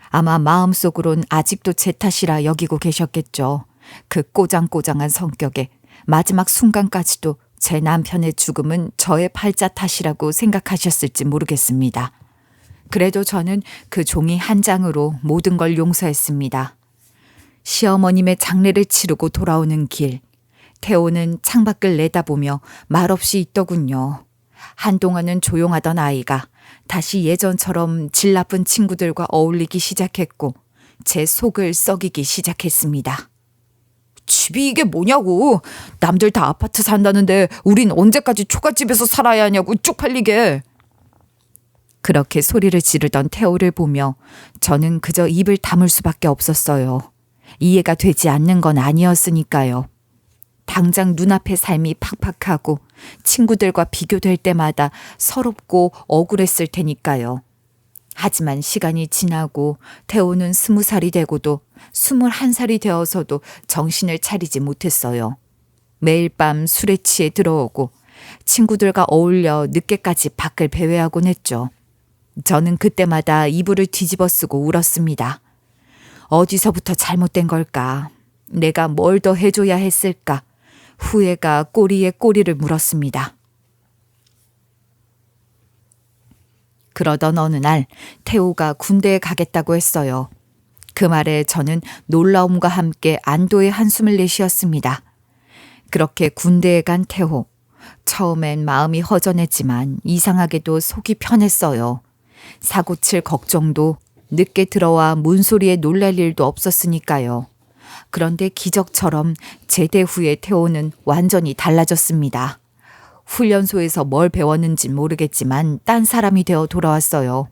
아마 마음속으론 아직도 제 탓이라 여기고 계셨겠죠. 그 꼬장꼬장한 성격에 마지막 순간까지도 제 남편의 죽음은 저의 팔자 탓이라고 생각하셨을지 모르겠습니다. 그래도 저는 그 종이 한 장으로 모든 걸 용서했습니다. 시어머님의 장례를 치르고 돌아오는 길, 태호는 창밖을 내다보며 말없이 있더군요. 한동안은 조용하던 아이가 다시 예전처럼 질 나쁜 친구들과 어울리기 시작했고 제 속을 썩이기 시작했습니다. 집이 이게 뭐냐고. 남들 다 아파트 산다는데 우린 언제까지 초가집에서 살아야 하냐고 쪽팔리게. 그렇게 소리를 지르던 태호를 보며 저는 그저 입을 다물 수밖에 없었어요. 이해가 되지 않는 건 아니었으니까요. 당장 눈앞의 삶이 팍팍하고 친구들과 비교될 때마다 서럽고 억울했을 테니까요. 하지만 시간이 지나고 태호는 20살이 되고도 21살이 되어서도 정신을 차리지 못했어요. 매일 밤 술에 취해 들어오고 친구들과 어울려 늦게까지 밖을 배회하곤 했죠. 저는 그때마다 이불을 뒤집어 쓰고 울었습니다. 어디서부터 잘못된 걸까? 내가 뭘 더 해줘야 했을까? 후회가 꼬리에 꼬리를 물었습니다. 그러던 어느 날 태호가 군대에 가겠다고 했어요. 그 말에 저는 놀라움과 함께 안도의 한숨을 내쉬었습니다. 그렇게 군대에 간 태호. 처음엔 마음이 허전했지만 이상하게도 속이 편했어요. 사고 칠 걱정도 늦게 들어와 문소리에 놀랄 일도 없었으니까요. 그런데 기적처럼 제대 후에 태호는 완전히 달라졌습니다. 훈련소에서 뭘 배웠는진 모르겠지만 딴 사람이 되어 돌아왔어요.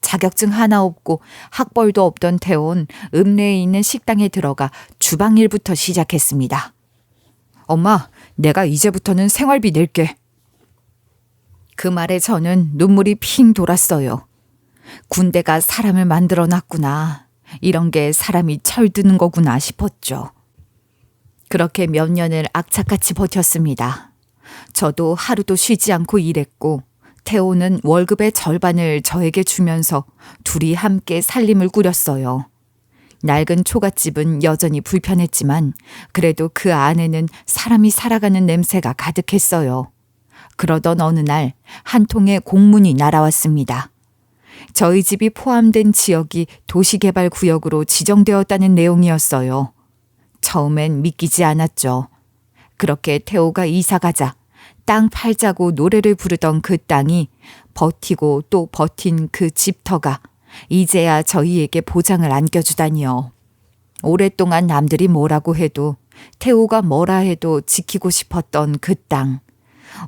자격증 하나 없고 학벌도 없던 태호는 읍내에 있는 식당에 들어가 주방 일부터 시작했습니다. 엄마, 내가 이제부터는 생활비 낼게. 그 말에 저는 눈물이 핑 돌았어요. 군대가 사람을 만들어 놨구나. 이런 게 사람이 철드는 거구나 싶었죠. 그렇게 몇 년을 악착같이 버텼습니다. 저도 하루도 쉬지 않고 일했고 태호는 월급의 절반을 저에게 주면서 둘이 함께 살림을 꾸렸어요. 낡은 초가집은 여전히 불편했지만 그래도 그 안에는 사람이 살아가는 냄새가 가득했어요. 그러던 어느 날 한 통의 공문이 날아왔습니다. 저희 집이 포함된 지역이 도시개발구역으로 지정되었다는 내용이었어요. 처음엔 믿기지 않았죠. 그렇게 태호가 이사가자 땅 팔자고 노래를 부르던 그 땅이 버티고 또 버틴 그 집터가 이제야 저희에게 보장을 안겨주다니요. 오랫동안 남들이 뭐라고 해도 태호가 뭐라 해도 지키고 싶었던 그 땅.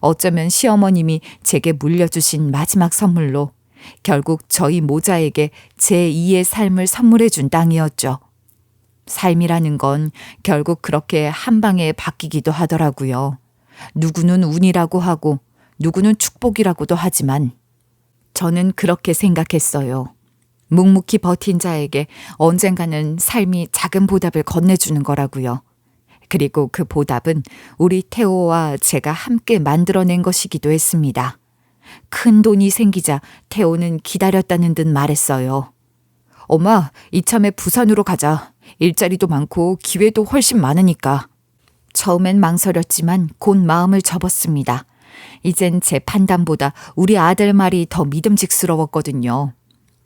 어쩌면 시어머님이 제게 물려주신 마지막 선물로 결국 저희 모자에게 제2의 삶을 선물해 준 땅이었죠. 삶이라는 건 결국 그렇게 한 방에 바뀌기도 하더라고요. 누구는 운이라고 하고 누구는 축복이라고도 하지만 저는 그렇게 생각했어요. 묵묵히 버틴 자에게 언젠가는 삶이 작은 보답을 건네주는 거라고요. 그리고 그 보답은 우리 태호와 제가 함께 만들어낸 것이기도 했습니다. 큰 돈이 생기자 태호는 기다렸다는 듯 말했어요. 엄마, 이참에 부산으로 가자. 일자리도 많고 기회도 훨씬 많으니까. 처음엔 망설였지만 곧 마음을 접었습니다. 이젠 제 판단보다 우리 아들 말이 더 믿음직스러웠거든요.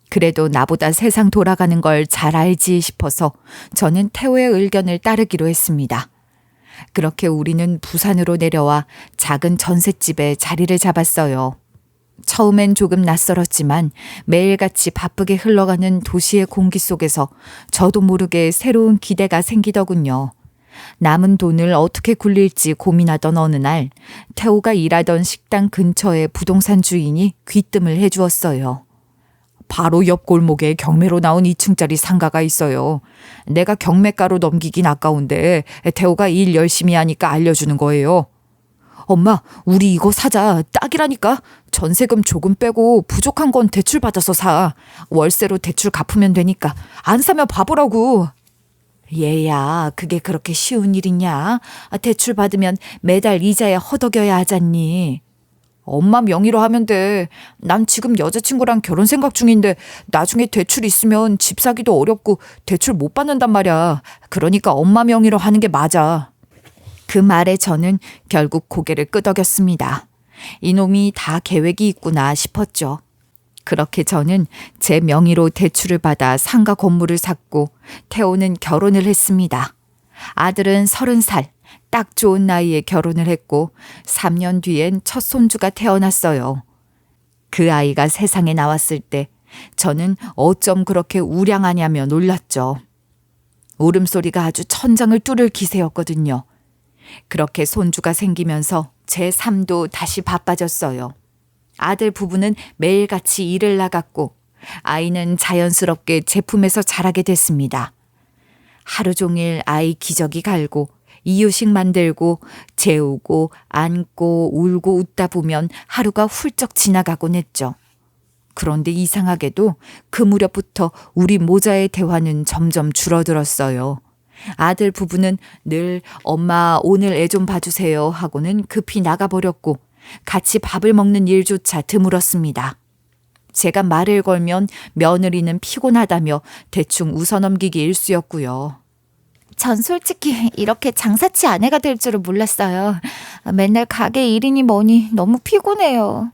그래도 나보다 세상 돌아가는 걸 잘 알지 싶어서 저는 태호의 의견을 따르기로 했습니다. 그렇게 우리는 부산으로 내려와 작은 전셋집에 자리를 잡았어요. 처음엔 조금 낯설었지만 매일같이 바쁘게 흘러가는 도시의 공기 속에서 저도 모르게 새로운 기대가 생기더군요. 남은 돈을 어떻게 굴릴지 고민하던 어느 날 태호가 일하던 식당 근처의 부동산 주인이 귀뜸을 해주었어요. 바로 옆 골목에 경매로 나온 2층짜리 상가가 있어요. 내가 경매가로 넘기긴 아까운데 태호가 일 열심히 하니까 알려주는 거예요. 엄마, 우리 이거 사자. 딱이라니까. 전세금 조금 빼고 부족한 건 대출 받아서 사. 월세로 대출 갚으면 되니까. 안 사면 바보라고. 얘야, 그게 그렇게 쉬운 일이냐? 대출 받으면 매달 이자에 허덕여야 하잖니. 엄마 명의로 하면 돼. 난 지금 여자친구랑 결혼 생각 중인데 나중에 대출 있으면 집 사기도 어렵고 대출 못 받는단 말이야. 그러니까 엄마 명의로 하는 게 맞아. 그 말에 저는 결국 고개를 끄덕였습니다. 이놈이 다 계획이 있구나 싶었죠. 그렇게 저는 제 명의로 대출을 받아 상가 건물을 샀고 태호는 결혼을 했습니다. 아들은 30살, 딱 좋은 나이에 결혼을 했고 3년 뒤엔 첫 손주가 태어났어요. 그 아이가 세상에 나왔을 때 저는 어쩜 그렇게 우량하냐며 놀랐죠. 울음소리가 아주 천장을 뚫을 기세였거든요. 그렇게 손주가 생기면서 제 삶도 다시 바빠졌어요. 아들 부부는 매일같이 일을 나갔고 아이는 자연스럽게 제 품에서 자라게 됐습니다. 하루 종일 아이 기저귀 갈고 이유식 만들고 재우고 안고 울고 웃다 보면 하루가 훌쩍 지나가곤 했죠. 그런데 이상하게도 그 무렵부터 우리 모자의 대화는 점점 줄어들었어요. 아들 부부는 늘 엄마 오늘 애 좀 봐주세요 하고는 급히 나가버렸고 같이 밥을 먹는 일조차 드물었습니다. 제가 말을 걸면 며느리는 피곤하다며 대충 웃어넘기기 일쑤였고요. 전 솔직히 이렇게 장사치 아내가 될 줄은 몰랐어요. 맨날 가게 일이니 뭐니 너무 피곤해요.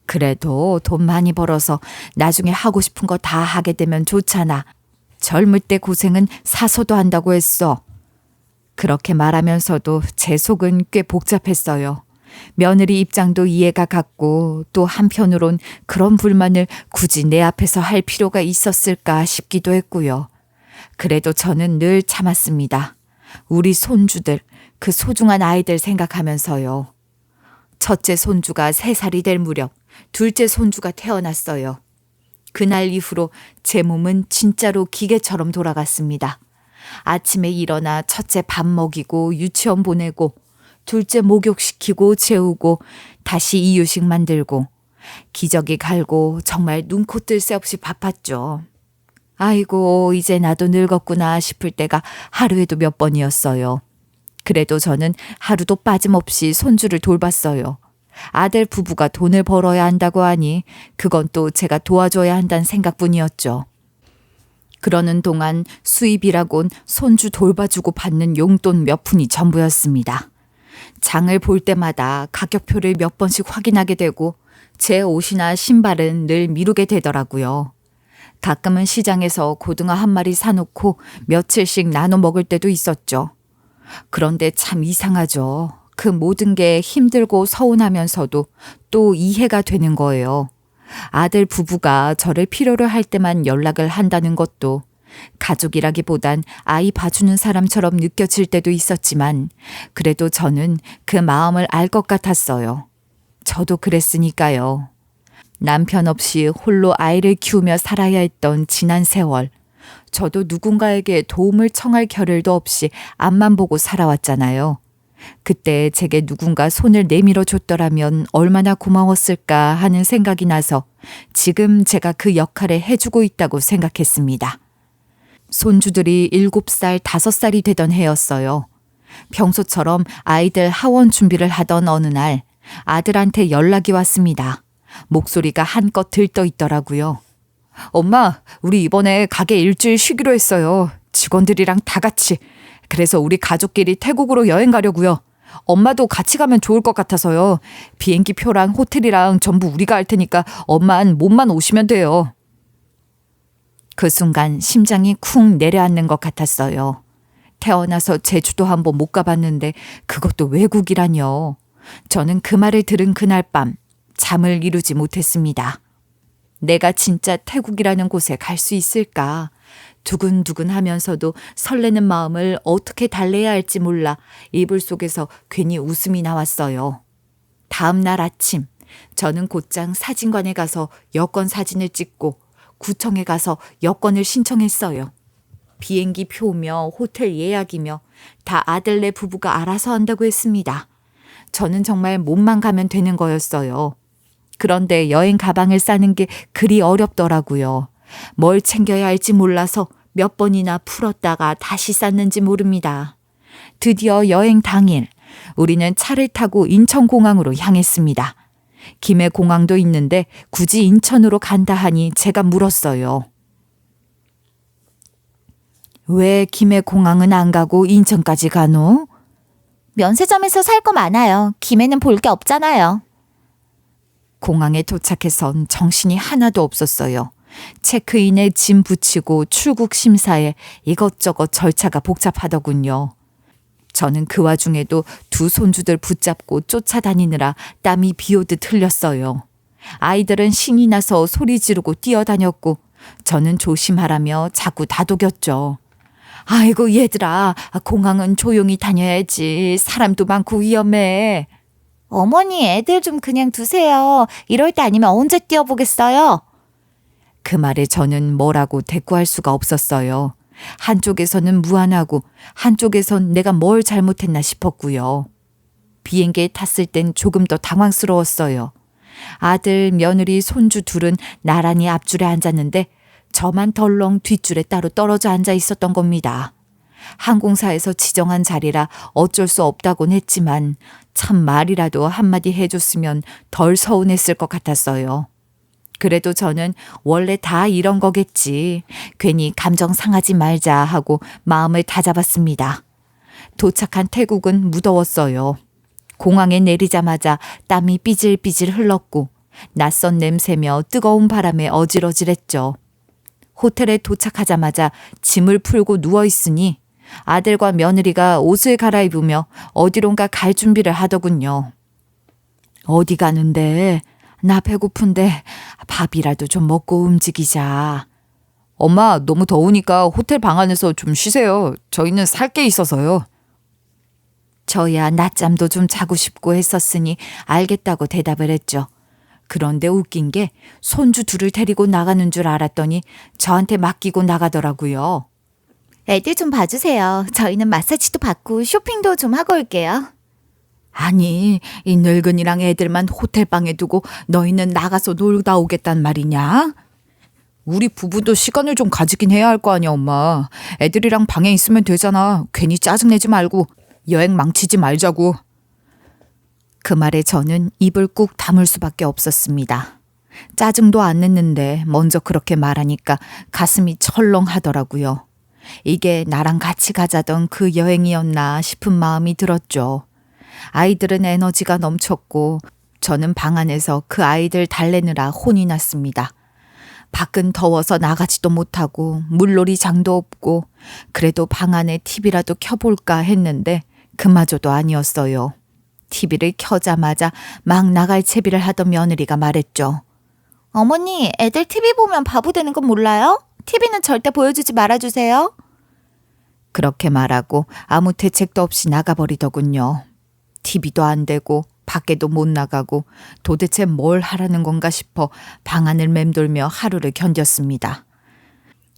그래도 돈 많이 벌어서 나중에 하고 싶은 거 다 하게 되면 좋잖아. 젊을 때 고생은 사서도 한다고 했어. 그렇게 말하면서도 제 속은 꽤 복잡했어요. 며느리 입장도 이해가 갔고 또 한편으론 그런 불만을 굳이 내 앞에서 할 필요가 있었을까 싶기도 했고요. 그래도 저는 늘 참았습니다. 우리 손주들, 그 소중한 아이들 생각하면서요. 첫째 손주가 3살이 될 무렵 둘째 손주가 태어났어요. 그날 이후로 제 몸은 진짜로 기계처럼 돌아갔습니다. 아침에 일어나 첫째 밥 먹이고 유치원 보내고 둘째 목욕시키고 재우고 다시 이유식 만들고 기저귀 갈고 정말 눈코 뜰 새 없이 바빴죠. 아이고 이제 나도 늙었구나 싶을 때가 하루에도 몇 번이었어요. 그래도 저는 하루도 빠짐없이 손주를 돌봤어요. 아들 부부가 돈을 벌어야 한다고 하니 그건 또 제가 도와줘야 한다는 생각뿐이었죠. 그러는 동안 수입이라곤 손주 돌봐주고 받는 용돈 몇 푼이 전부였습니다. 장을 볼 때마다 가격표를 몇 번씩 확인하게 되고 제 옷이나 신발은 늘 미루게 되더라고요. 가끔은 시장에서 고등어 한 마리 사놓고 며칠씩 나눠 먹을 때도 있었죠. 그런데 참 이상하죠. 그 모든 게 힘들고 서운하면서도 또 이해가 되는 거예요. 아들 부부가 저를 필요로 할 때만 연락을 한다는 것도 가족이라기보단 아이 봐주는 사람처럼 느껴질 때도 있었지만 그래도 저는 그 마음을 알 것 같았어요. 저도 그랬으니까요. 남편 없이 홀로 아이를 키우며 살아야 했던 지난 세월. 저도 누군가에게 도움을 청할 겨를도 없이 앞만 보고 살아왔잖아요. 그때 제게 누군가 손을 내밀어 줬더라면 얼마나 고마웠을까 하는 생각이 나서 지금 제가 그 역할을 해주고 있다고 생각했습니다. 손주들이 7살, 5살이 되던 해였어요. 평소처럼 아이들 하원 준비를 하던 어느 날 아들한테 연락이 왔습니다. 목소리가 한껏 들떠 있더라고요. 엄마, 우리 이번에 가게 일주일 쉬기로 했어요. 직원들이랑 다 같이. 그래서 우리 가족끼리 태국으로 여행 가려고요. 엄마도 같이 가면 좋을 것 같아서요. 비행기 표랑 호텔이랑 전부 우리가 할 테니까 엄만 몸만 오시면 돼요. 그 순간 심장이 쿵 내려앉는 것 같았어요. 태어나서 제주도 한번 못 가봤는데 그것도 외국이라뇨. 저는 그 말을 들은 그날 밤 잠을 이루지 못했습니다. 내가 진짜 태국이라는 곳에 갈 수 있을까? 두근두근 하면서도 설레는 마음을 어떻게 달래야 할지 몰라 이불 속에서 괜히 웃음이 나왔어요. 다음 날 아침, 저는 곧장 사진관에 가서 여권 사진을 찍고 구청에 가서 여권을 신청했어요. 비행기 표며 호텔 예약이며 다 아들네 부부가 알아서 한다고 했습니다. 저는 정말 몸만 가면 되는 거였어요. 그런데 여행 가방을 싸는 게 그리 어렵더라고요. 뭘 챙겨야 할지 몰라서 몇 번이나 풀었다가 다시 쌌는지 모릅니다. 드디어 여행 당일, 우리는 차를 타고 인천공항으로 향했습니다. 김해공항도 있는데 굳이 인천으로 간다 하니 제가 물었어요. 왜 김해공항은 안 가고 인천까지 가노? 면세점에서 살 거 많아요. 김에는 볼 게 없잖아요. 공항에 도착해선 정신이 하나도 없었어요. 체크인에 짐 붙이고 출국 심사에 이것저것 절차가 복잡하더군요. 저는 그 와중에도 두 손주들 붙잡고 쫓아다니느라 땀이 비오듯 흘렸어요. 아이들은 신이 나서 소리 지르고 뛰어다녔고 저는 조심하라며 자꾸 다독였죠. 아이고 얘들아, 공항은 조용히 다녀야지. 사람도 많고 위험해. 어머니, 애들 좀 그냥 두세요. 이럴 때 아니면 언제 뛰어보겠어요? 그 말에 저는 뭐라고 대꾸할 수가 없었어요. 한쪽에서는 무안하고 한쪽에선 내가 뭘 잘못했나 싶었고요. 비행기에 탔을 땐 조금 더 당황스러웠어요. 아들, 며느리, 손주 둘은 나란히 앞줄에 앉았는데 저만 덜렁 뒷줄에 따로 떨어져 앉아 있었던 겁니다. 항공사에서 지정한 자리라 어쩔 수 없다곤 했지만 참 말이라도 한마디 해줬으면 덜 서운했을 것 같았어요. 그래도 저는 원래 다 이런 거겠지. 괜히 감정 상하지 말자 하고 마음을 다잡았습니다. 도착한 태국은 무더웠어요. 공항에 내리자마자 땀이 삐질삐질 흘렀고 낯선 냄새며 뜨거운 바람에 어질어질했죠. 호텔에 도착하자마자 짐을 풀고 누워있으니 아들과 며느리가 옷을 갈아입으며 어디론가 갈 준비를 하더군요. 어디 가는데? 나 배고픈데 밥이라도 좀 먹고 움직이자. 엄마, 너무 더우니까 호텔 방 안에서 좀 쉬세요. 저희는 살 게 있어서요. 저야 낮잠도 좀 자고 싶고 했었으니 알겠다고 대답을 했죠. 그런데 웃긴 게 손주 둘을 데리고 나가는 줄 알았더니 저한테 맡기고 나가더라고요. 애들 좀 봐주세요. 저희는 마사지도 받고 쇼핑도 좀 하고 올게요. 아니, 이 늙은이랑 애들만 호텔방에 두고 너희는 나가서 놀다 오겠단 말이냐? 우리 부부도 시간을 좀 가지긴 해야 할 거 아니야, 엄마. 애들이랑 방에 있으면 되잖아. 괜히 짜증내지 말고 여행 망치지 말자고. 그 말에 저는 입을 꾹 다물 수밖에 없었습니다. 짜증도 안 냈는데 먼저 그렇게 말하니까 가슴이 철렁하더라고요. 이게 나랑 같이 가자던 그 여행이었나 싶은 마음이 들었죠. 아이들은 에너지가 넘쳤고 저는 방 안에서 그 아이들 달래느라 혼이 났습니다. 밖은 더워서 나가지도 못하고 물놀이 장도 없고 그래도 방 안에 TV라도 켜볼까 했는데 그마저도 아니었어요. TV를 켜자마자 막 나갈 채비를 하던 며느리가 말했죠. 어머니, 애들 TV 보면 바보 되는 건 몰라요? TV는 절대 보여주지 말아주세요. 그렇게 말하고 아무 대책도 없이 나가버리더군요. TV도 안 되고 밖에도 못 나가고 도대체 뭘 하라는 건가 싶어 방 안을 맴돌며 하루를 견뎠습니다.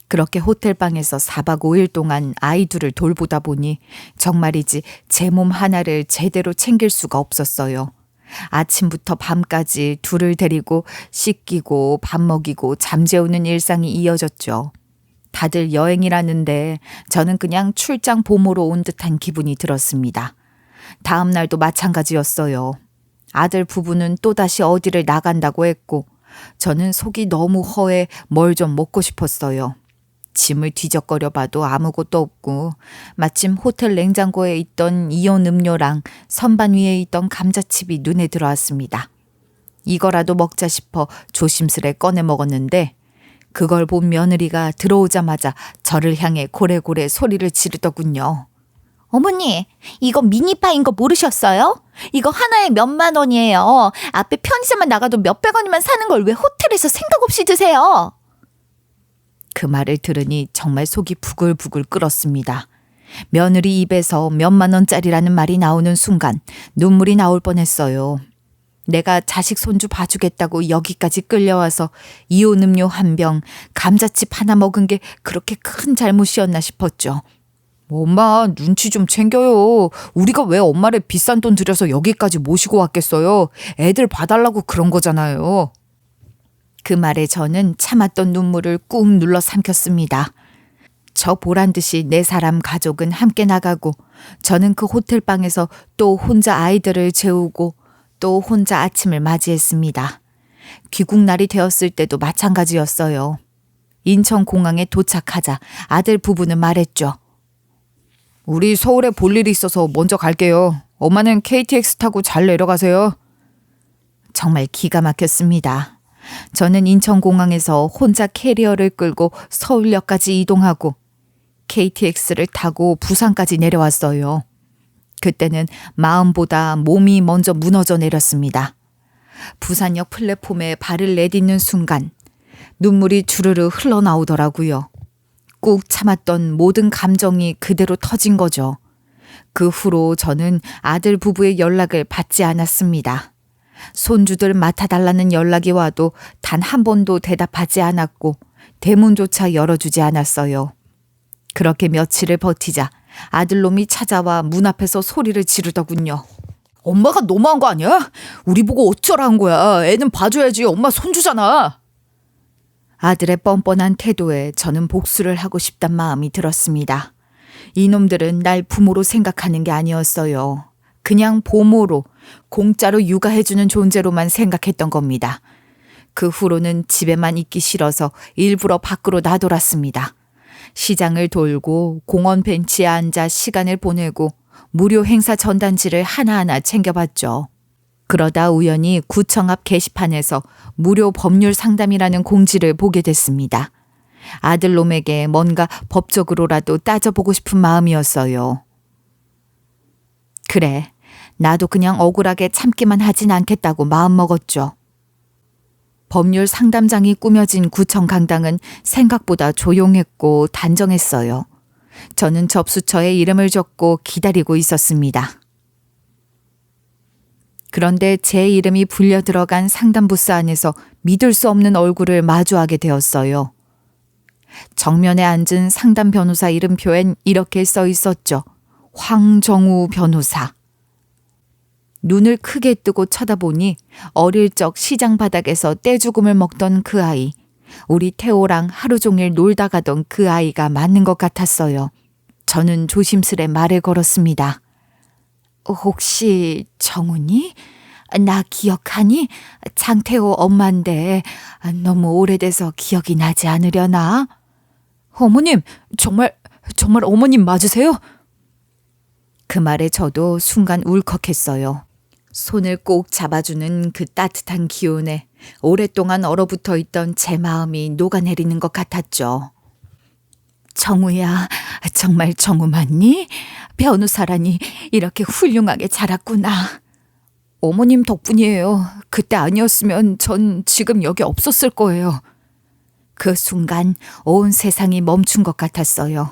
그렇게 호텔방에서 4박 5일 동안 아이들을 돌보다 보니 정말이지 제 몸 하나를 제대로 챙길 수가 없었어요. 아침부터 밤까지 둘을 데리고 씻기고 밥 먹이고 잠재우는 일상이 이어졌죠. 다들 여행이라는데 저는 그냥 출장 보모로 온 듯한 기분이 들었습니다. 다음 날도 마찬가지였어요. 아들 부부는 또다시 어디를 나간다고 했고 저는 속이 너무 허해 뭘 좀 먹고 싶었어요. 짐을 뒤적거려 봐도 아무것도 없고 마침 호텔 냉장고에 있던 이온 음료랑 선반 위에 있던 감자칩이 눈에 들어왔습니다. 이거라도 먹자 싶어 조심스레 꺼내 먹었는데 그걸 본 며느리가 들어오자마자 저를 향해 고래고래 소리를 지르더군요. 어머니, 이거 미니파인 거 모르셨어요? 이거 하나에 몇만 원이에요. 앞에 편의점만 나가도 몇백 원이면 사는 걸 왜 호텔에서 생각 없이 드세요? 그 말을 들으니 정말 속이 부글부글 끓었습니다. 며느리 입에서 몇만 원짜리라는 말이 나오는 순간 눈물이 나올 뻔했어요. 내가 자식 손주 봐주겠다고 여기까지 끌려와서 이온 음료 한 병, 감자칩 하나 먹은 게 그렇게 큰 잘못이었나 싶었죠. 엄마 눈치 좀 챙겨요. 우리가 왜 엄마를 비싼 돈 들여서 여기까지 모시고 왔겠어요. 애들 봐달라고 그런 거잖아요. 그 말에 저는 참았던 눈물을 꾹 눌러 삼켰습니다. 저 보란 듯이 4사람 가족은 함께 나가고 저는 그 호텔방에서 또 혼자 아이들을 재우고 또 혼자 아침을 맞이했습니다. 귀국날이 되었을 때도 마찬가지였어요. 인천공항에 도착하자 아들 부부는 말했죠. 우리 서울에 볼 일이 있어서 먼저 갈게요. 엄마는 KTX 타고 잘 내려가세요. 정말 기가 막혔습니다. 저는 인천공항에서 혼자 캐리어를 끌고 서울역까지 이동하고 KTX를 타고 부산까지 내려왔어요. 그때는 마음보다 몸이 먼저 무너져 내렸습니다. 부산역 플랫폼에 발을 내딛는 순간 눈물이 주르르 흘러나오더라고요. 꾹 참았던 모든 감정이 그대로 터진 거죠. 그 후로 저는 아들 부부의 연락을 받지 않았습니다. 손주들 맡아달라는 연락이 와도 단 한 번도 대답하지 않았고 대문조차 열어주지 않았어요. 그렇게 며칠을 버티자 아들놈이 찾아와 문 앞에서 소리를 지르더군요. 엄마가 너무한 거 아니야? 우리 보고 어쩌라는 거야. 애는 봐줘야지. 엄마 손주잖아. 아들의 뻔뻔한 태도에 저는 복수를 하고 싶단 마음이 들었습니다. 이놈들은 날 부모로 생각하는 게 아니었어요. 그냥 보모로, 공짜로 육아해주는 존재로만 생각했던 겁니다. 그 후로는 집에만 있기 싫어서 일부러 밖으로 나돌았습니다. 시장을 돌고 공원 벤치에 앉아 시간을 보내고 무료 행사 전단지를 하나하나 챙겨봤죠. 그러다 우연히 구청 앞 게시판에서 무료 법률 상담이라는 공지를 보게 됐습니다. 아들놈에게 뭔가 법적으로라도 따져보고 싶은 마음이었어요. 그래, 나도 그냥 억울하게 참기만 하진 않겠다고 마음먹었죠. 법률 상담장이 꾸며진 구청 강당은 생각보다 조용했고 단정했어요. 저는 접수처에 이름을 적고 기다리고 있었습니다. 그런데 제 이름이 불려 들어간 상담 부스 안에서 믿을 수 없는 얼굴을 마주하게 되었어요. 정면에 앉은 상담 변호사 이름표엔 이렇게 써 있었죠. 황정우 변호사. 눈을 크게 뜨고 쳐다보니 어릴 적 시장 바닥에서 떼죽음을 먹던 그 아이, 우리 태호랑 하루 종일 놀다 가던 그 아이가 맞는 것 같았어요. 저는 조심스레 말을 걸었습니다. 혹시 정훈이? 나 기억하니? 장태호 엄마인데 너무 오래돼서 기억이 나지 않으려나? 어머님, 정말 어머님 맞으세요? 그 말에 저도 순간 울컥했어요. 손을 꼭 잡아주는 그 따뜻한 기운에 오랫동안 얼어붙어 있던 제 마음이 녹아내리는 것 같았죠. 정우야, 정말 정우 맞니? 변호사라니 이렇게 훌륭하게 자랐구나. 어머님 덕분이에요. 그때 아니었으면 전 지금 여기 없었을 거예요. 그 순간 온 세상이 멈춘 것 같았어요.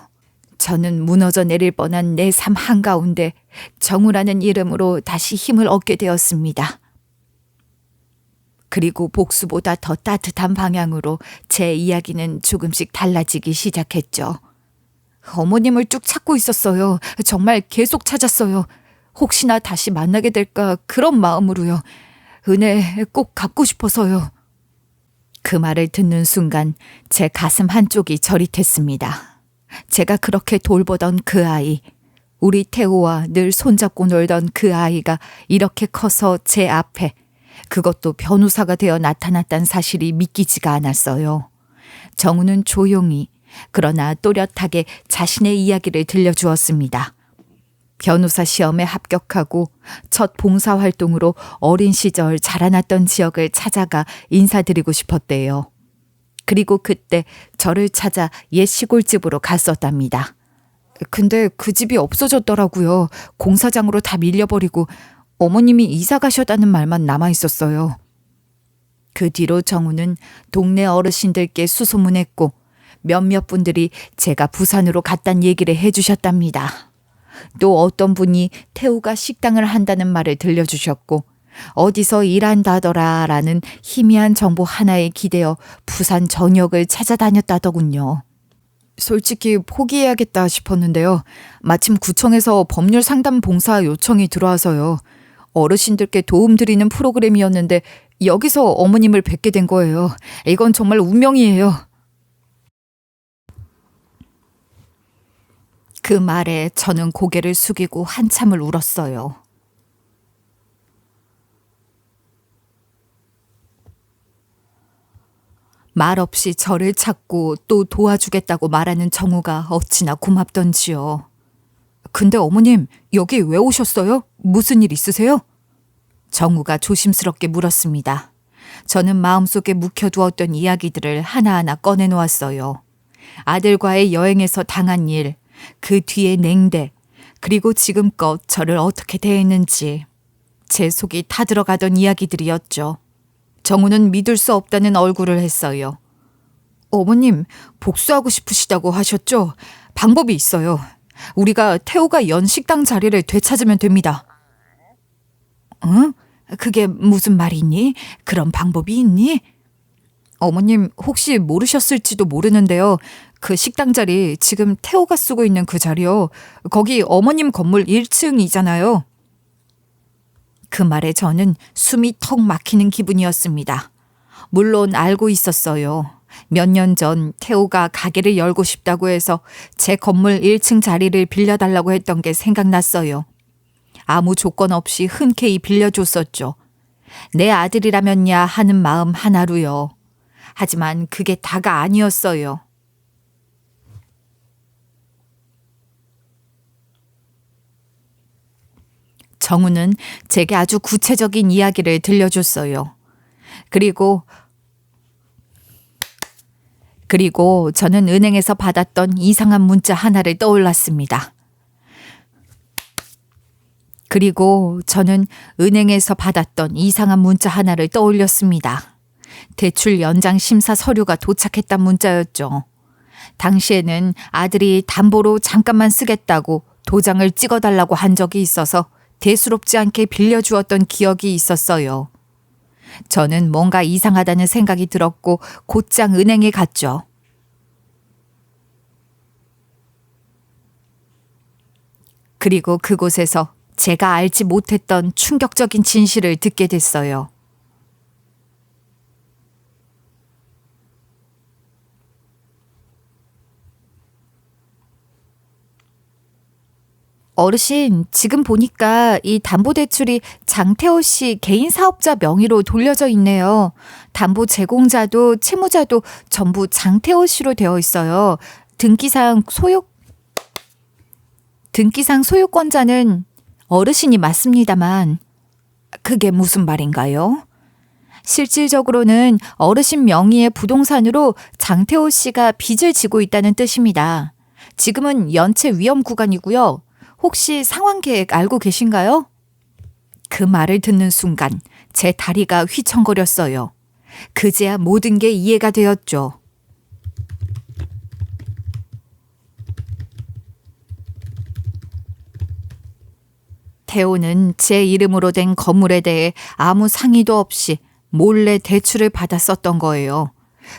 저는 무너져 내릴 뻔한 내 삶 한가운데 정우라는 이름으로 다시 힘을 얻게 되었습니다. 그리고 복수보다 더 따뜻한 방향으로 제 이야기는 조금씩 달라지기 시작했죠. 어머님을 쭉 찾고 있었어요. 정말 계속 찾았어요. 혹시나 다시 만나게 될까 그런 마음으로요. 은혜 꼭 갚고 싶어서요. 그 말을 듣는 순간 제 가슴 한쪽이 저릿했습니다. 제가 그렇게 돌보던 그 아이, 우리 태호와 늘 손잡고 놀던 그 아이가 이렇게 커서 제 앞에, 그것도 변호사가 되어 나타났다는 사실이 믿기지가 않았어요. 정우는 조용히 그러나 또렷하게 자신의 이야기를 들려주었습니다. 변호사 시험에 합격하고 첫 봉사활동으로 어린 시절 자라났던 지역을 찾아가 인사드리고 싶었대요. 그리고 그때 저를 찾아 옛 시골집으로 갔었답니다. 근데 그 집이 없어졌더라고요. 공사장으로 다 밀려버리고 어머님이 이사 가셨다는 말만 남아있었어요. 그 뒤로 정우는 동네 어르신들께 수소문했고 몇몇 분들이 제가 부산으로 갔단 얘기를 해주셨답니다. 또 어떤 분이 태우가 식당을 한다는 말을 들려주셨고 어디서 일한다더라 라는 희미한 정보 하나에 기대어 부산 전역을 찾아다녔다더군요. 솔직히 포기해야겠다 싶었는데요. 마침 구청에서 법률 상담 봉사 요청이 들어와서요. 어르신들께 도움드리는 프로그램이었는데 여기서 어머님을 뵙게 된 거예요. 이건 정말 운명이에요. 그 말에 저는 고개를 숙이고 한참을 울었어요. 말없이 저를 찾고 또 도와주겠다고 말하는 정우가 어찌나 고맙던지요. 근데 어머님, 여기 왜 오셨어요? 무슨 일 있으세요? 정우가 조심스럽게 물었습니다. 저는 마음속에 묵혀두었던 이야기들을 하나하나 꺼내놓았어요. 아들과의 여행에서 당한 일, 그 뒤의 냉대, 그리고 지금껏 저를 어떻게 대했는지. 제 속이 타들어가던 이야기들이었죠. 정우는 믿을 수 없다는 얼굴을 했어요. 어머님, 복수하고 싶으시다고 하셨죠? 방법이 있어요. 우리가 태호가 연 식당 자리를 되찾으면 됩니다. 응? 그게 무슨 말이니? 그런 방법이 있니? 어머님, 혹시 모르셨을지도 모르는데요. 그 식당 자리, 지금 태호가 쓰고 있는 그 자리요. 거기 어머님 건물 1층이잖아요. 그 말에 저는 숨이 턱 막히는 기분이었습니다. 물론 알고 있었어요. 몇 년 전 태호가 가게를 열고 싶다고 해서 제 건물 1층 자리를 빌려달라고 했던 게 생각났어요. 아무 조건 없이 흔쾌히 빌려줬었죠. 내 아들이라면야 하는 마음 하나로요. 하지만 그게 다가 아니었어요. 정우는 제게 아주 구체적인 이야기를 들려줬어요. 그리고 저는 은행에서 받았던 이상한 문자 하나를 떠올렸습니다. 대출 연장 심사 서류가 도착했단 문자였죠. 당시에는 아들이 담보로 잠깐만 쓰겠다고 도장을 찍어달라고 한 적이 있어서 대수롭지 않게 빌려주었던 기억이 있었어요. 저는 뭔가 이상하다는 생각이 들었고 곧장 은행에 갔죠. 그리고 그곳에서 제가 알지 못했던 충격적인 진실을 듣게 됐어요. 어르신, 지금 보니까 이 담보대출이 장태호 씨 개인 사업자 명의로 돌려져 있네요. 담보 제공자도 채무자도 전부 장태호 씨로 되어 있어요. 등기상 소유권자는 어르신이 맞습니다만 그게 무슨 말인가요? 실질적으로는 어르신 명의의 부동산으로 장태호 씨가 빚을 지고 있다는 뜻입니다. 지금은 연체 위험 구간이고요. 혹시 상환 계획 알고 계신가요? 그 말을 듣는 순간 제 다리가 휘청거렸어요. 그제야 모든 게 이해가 되었죠. 태호는 제 이름으로 된 건물에 대해 아무 상의도 없이 몰래 대출을 받아 썼던 거예요.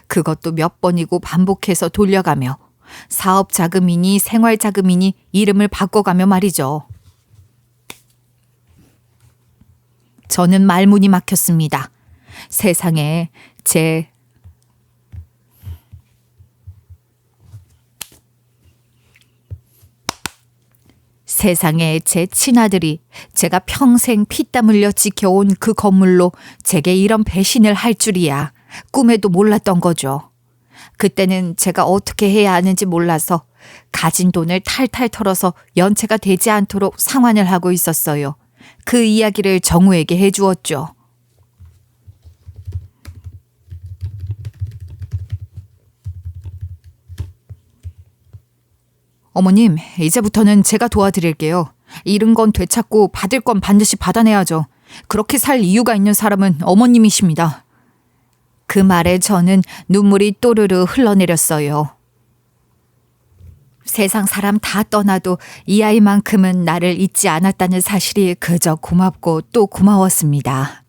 그것도 몇 번이고 반복해서 돌려가며 사업 자금이니 생활 자금이니 이름을 바꿔가며 말이죠. 저는 말문이 막혔습니다. 세상에 제 친아들이 제가 평생 피땀 흘려 지켜온 그 건물로 제게 이런 배신을 할 줄이야 꿈에도 몰랐던 거죠. 그때는 제가 어떻게 해야 하는지 몰라서 가진 돈을 탈탈 털어서 연체가 되지 않도록 상환을 하고 있었어요. 그 이야기를 정우에게 해주었죠. 어머님, 이제부터는 제가 도와드릴게요. 잃은 건 되찾고 받을 건 반드시 받아내야죠. 그렇게 살 이유가 있는 사람은 어머님이십니다. 그 말에 저는 눈물이 또르르 흘러내렸어요. 세상 사람 다 떠나도 이 아이만큼은 나를 잊지 않았다는 사실이 그저 고맙고 또 고마웠습니다.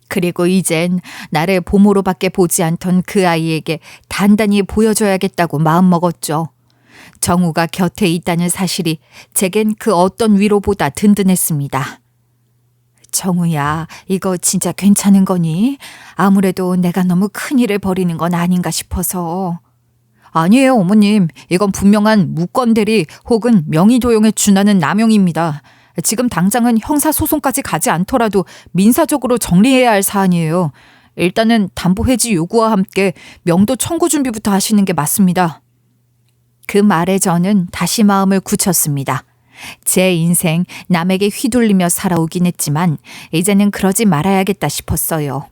그리고 이젠 나를 보모로밖에 보지 않던 그 아이에게 단단히 보여줘야겠다고 마음먹었죠. 정우가 곁에 있다는 사실이 제겐 그 어떤 위로보다 든든했습니다. 정우야, 이거 진짜 괜찮은 거니? 아무래도 내가 너무 큰일을 벌이는 건 아닌가 싶어서. 아니에요, 어머님. 이건 분명한 무건대리 혹은 명의도용에 준하는 남용입니다. 지금 당장은 형사소송까지 가지 않더라도 민사적으로 정리해야 할 사안이에요. 일단은 담보해지 요구와 함께 명도 청구 준비부터 하시는 게 맞습니다. 그 말에 저는 다시 마음을 굳혔습니다. 제 인생 남에게 휘둘리며 살아오긴 했지만 이제는 그러지 말아야겠다 싶었어요.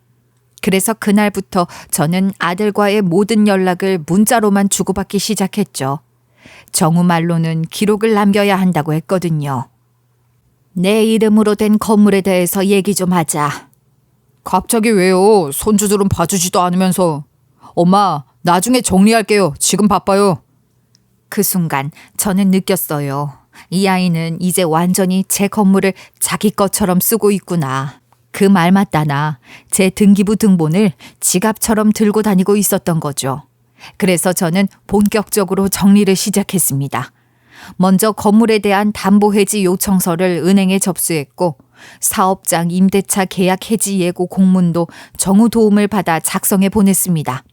그래서 그날부터 저는 아들과의 모든 연락을 문자로만 주고받기 시작했죠. 정우 말로는 기록을 남겨야 한다고 했거든요. 내 이름으로 된 건물에 대해서 얘기 좀 하자. 갑자기 왜요? 손주들은 봐주지도 않으면서. 엄마, 나중에 정리할게요. 지금 바빠요. 그 순간 저는 느꼈어요. 이 아이는 이제 완전히 제 건물을 자기 것처럼 쓰고 있구나. 그 말 맞다나 제 등기부 등본을 지갑처럼 들고 다니고 있었던 거죠. 그래서 저는 본격적으로 정리를 시작했습니다. 먼저 건물에 대한 담보해지 요청서를 은행에 접수했고 사업장 임대차 계약 해지 예고 공문도 정우 도움을 받아 작성해 보냈습니다.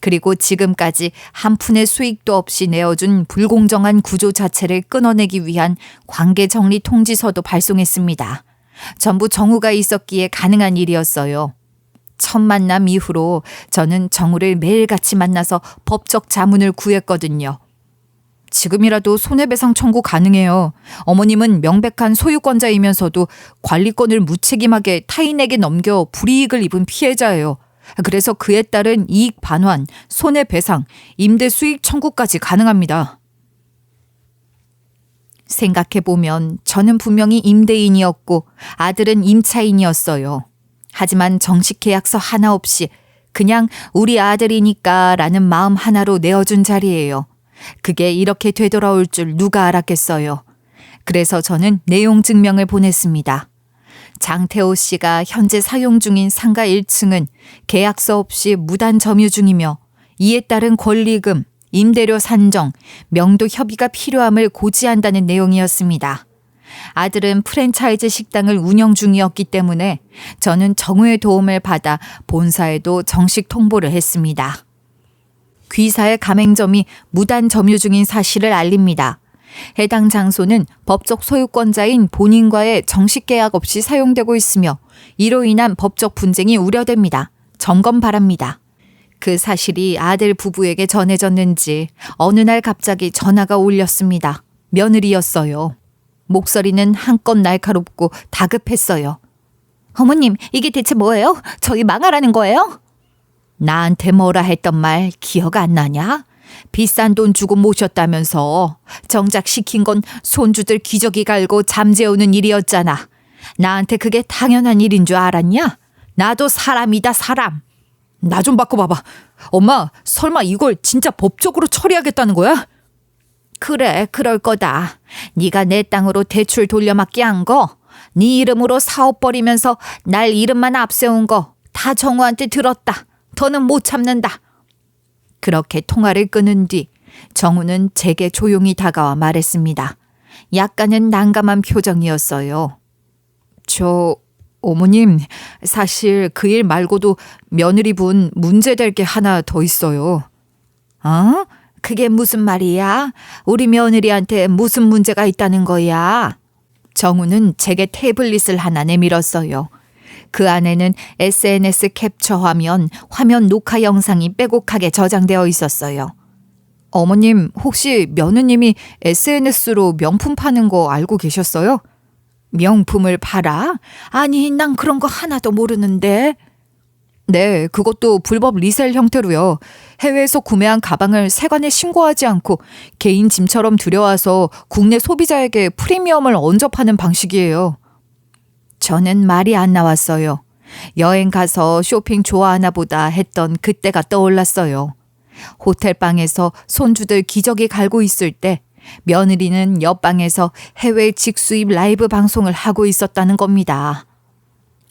그리고 지금까지 한 푼의 수익도 없이 내어준 불공정한 구조 자체를 끊어내기 위한 관계정리 통지서도 발송했습니다. 전부 정우가 있었기에 가능한 일이었어요. 첫 만남 이후로 저는 정우를 매일같이 만나서 법적 자문을 구했거든요. 지금이라도 손해배상 청구 가능해요. 어머님은 명백한 소유권자이면서도 관리권을 무책임하게 타인에게 넘겨 불이익을 입은 피해자예요. 그래서 그에 따른 이익 반환, 손해배상, 임대 수익 청구까지 가능합니다. 생각해보면 저는 분명히 임대인이었고 아들은 임차인이었어요. 하지만 정식 계약서 하나 없이 그냥 우리 아들이니까 라는 마음 하나로 내어준 자리예요. 그게 이렇게 되돌아올 줄 누가 알았겠어요. 그래서 저는 내용 증명을 보냈습니다. 장태호 씨가 현재 사용 중인 상가 1층은 계약서 없이 무단 점유 중이며 이에 따른 권리금, 임대료 산정, 명도 협의가 필요함을 고지한다는 내용이었습니다. 아들은 프랜차이즈 식당을 운영 중이었기 때문에 저는 정우의 도움을 받아 본사에도 정식 통보를 했습니다. 귀사의 가맹점이 무단 점유 중인 사실을 알립니다. 해당 장소는 법적 소유권자인 본인과의 정식 계약 없이 사용되고 있으며 이로 인한 법적 분쟁이 우려됩니다. 점검 바랍니다. 그 사실이 아들 부부에게 전해졌는지 어느 날 갑자기 전화가 울렸습니다. 며느리였어요. 목소리는 한껏 날카롭고 다급했어요. 어머님, 이게 대체 뭐예요? 저희 망하라는 거예요? 나한테 뭐라 했던 말 기억 안 나냐? 비싼 돈 주고 모셨다면서 정작 시킨 건 손주들 기저귀 갈고 잠 재우는 일이었잖아. 나한테 그게 당연한 일인 줄 알았냐? 나도 사람이다, 사람. 나 좀 바꿔봐봐. 엄마, 설마 이걸 진짜 법적으로 처리하겠다는 거야? 그래, 그럴 거다. 네가 내 땅으로 대출 돌려막기 한 거 네 이름으로 사업 벌이면서 날 이름만 앞세운 거 다 정우한테 들었다. 더는 못 참는다. 그렇게 통화를 끊은 뒤 정우는 제게 조용히 다가와 말했습니다. 약간은 난감한 표정이었어요. 저 어머님, 사실 그 일 말고도 며느리분 문제될 게 하나 더 있어요. 어? 그게 무슨 말이야? 우리 며느리한테 무슨 문제가 있다는 거야? 정우는 제게 태블릿을 하나 내밀었어요. 그 안에는 SNS 캡처 화면 녹화 영상이 빼곡하게 저장되어 있었어요. 어머님, 혹시 며느님이 SNS로 명품 파는 거 알고 계셨어요? 명품을 팔아? 아니, 난 그런 거 하나도 모르는데. 네, 그것도 불법 리셀 형태로요. 해외에서 구매한 가방을 세관에 신고하지 않고 개인 짐처럼 들여와서 국내 소비자에게 프리미엄을 얹어 파는 방식이에요. 저는 말이 안 나왔어요. 여행 가서 쇼핑 좋아하나 보다 했던 그때가 떠올랐어요. 호텔방에서 손주들 기저귀 갈고 있을 때 며느리는 옆방에서 해외 직수입 라이브 방송을 하고 있었다는 겁니다.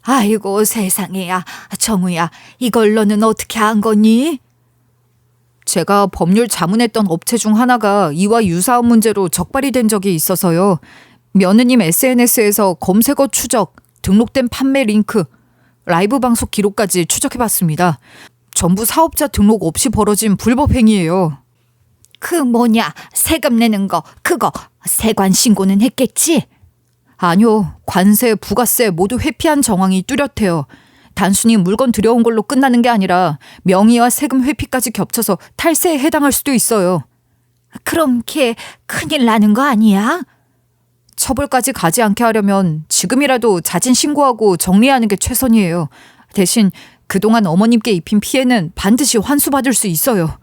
아이고 세상에야. 정우야, 이걸 너는 어떻게 안 거니? 제가 법률 자문했던 업체 중 하나가 이와 유사한 문제로 적발이 된 적이 있어서요. 며느님 SNS에서 검색어 추적, 등록된 판매 링크, 라이브 방송 기록까지 추적해봤습니다. 전부 사업자 등록 없이 벌어진 불법 행위예요. 그 뭐냐, 세금 내는 거, 그거 세관 신고는 했겠지? 아니요, 관세, 부가세 모두 회피한 정황이 뚜렷해요. 단순히 물건 들여온 걸로 끝나는 게 아니라 명의와 세금 회피까지 겹쳐서 탈세에 해당할 수도 있어요. 그럼 걔 큰일 나는 거 아니야? 처벌까지 가지 않게 하려면 지금이라도 자진 신고하고 정리하는 게 최선이에요. 대신 그동안 어머님께 입힌 피해는 반드시 환수받을 수 있어요.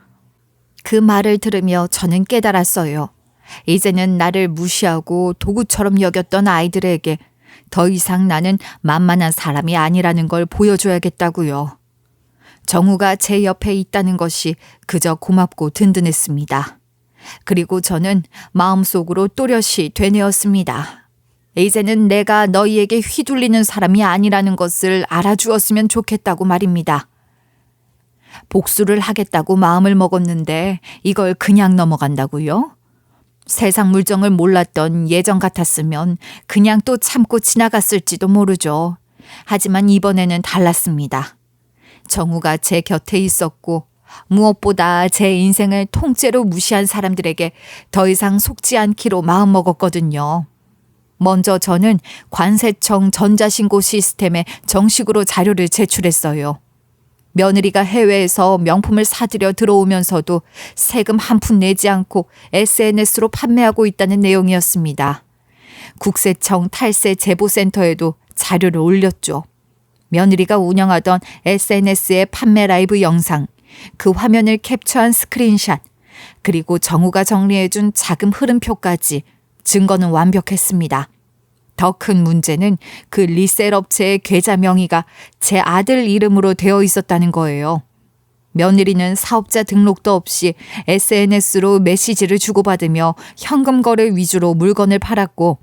그 말을 들으며 저는 깨달았어요. 이제는 나를 무시하고 도구처럼 여겼던 아이들에게 더 이상 나는 만만한 사람이 아니라는 걸 보여줘야겠다고요. 정우가 제 옆에 있다는 것이 그저 고맙고 든든했습니다. 그리고 저는 마음속으로 또렷이 되뇌었습니다. 이제는 내가 너희에게 휘둘리는 사람이 아니라는 것을 알아주었으면 좋겠다고 말입니다. 복수를 하겠다고 마음을 먹었는데 이걸 그냥 넘어간다고요? 세상 물정을 몰랐던 예전 같았으면 그냥 또 참고 지나갔을지도 모르죠. 하지만 이번에는 달랐습니다. 정우가 제 곁에 있었고 무엇보다 제 인생을 통째로 무시한 사람들에게 더 이상 속지 않기로 마음먹었거든요. 먼저 저는 관세청 전자신고 시스템에 정식으로 자료를 제출했어요. 며느리가 해외에서 명품을 사들여 들어오면서도 세금 한 푼 내지 않고 SNS로 판매하고 있다는 내용이었습니다. 국세청 탈세 제보센터에도 자료를 올렸죠. 며느리가 운영하던 SNS의 판매 라이브 영상, 그 화면을 캡처한 스크린샷, 그리고 정우가 정리해준 자금 흐름표까지 증거는 완벽했습니다. 더 큰 문제는 그 리셀 업체의 계좌 명의가 제 아들 이름으로 되어 있었다는 거예요. 며느리는 사업자 등록도 없이 SNS로 메시지를 주고받으며 현금 거래 위주로 물건을 팔았고,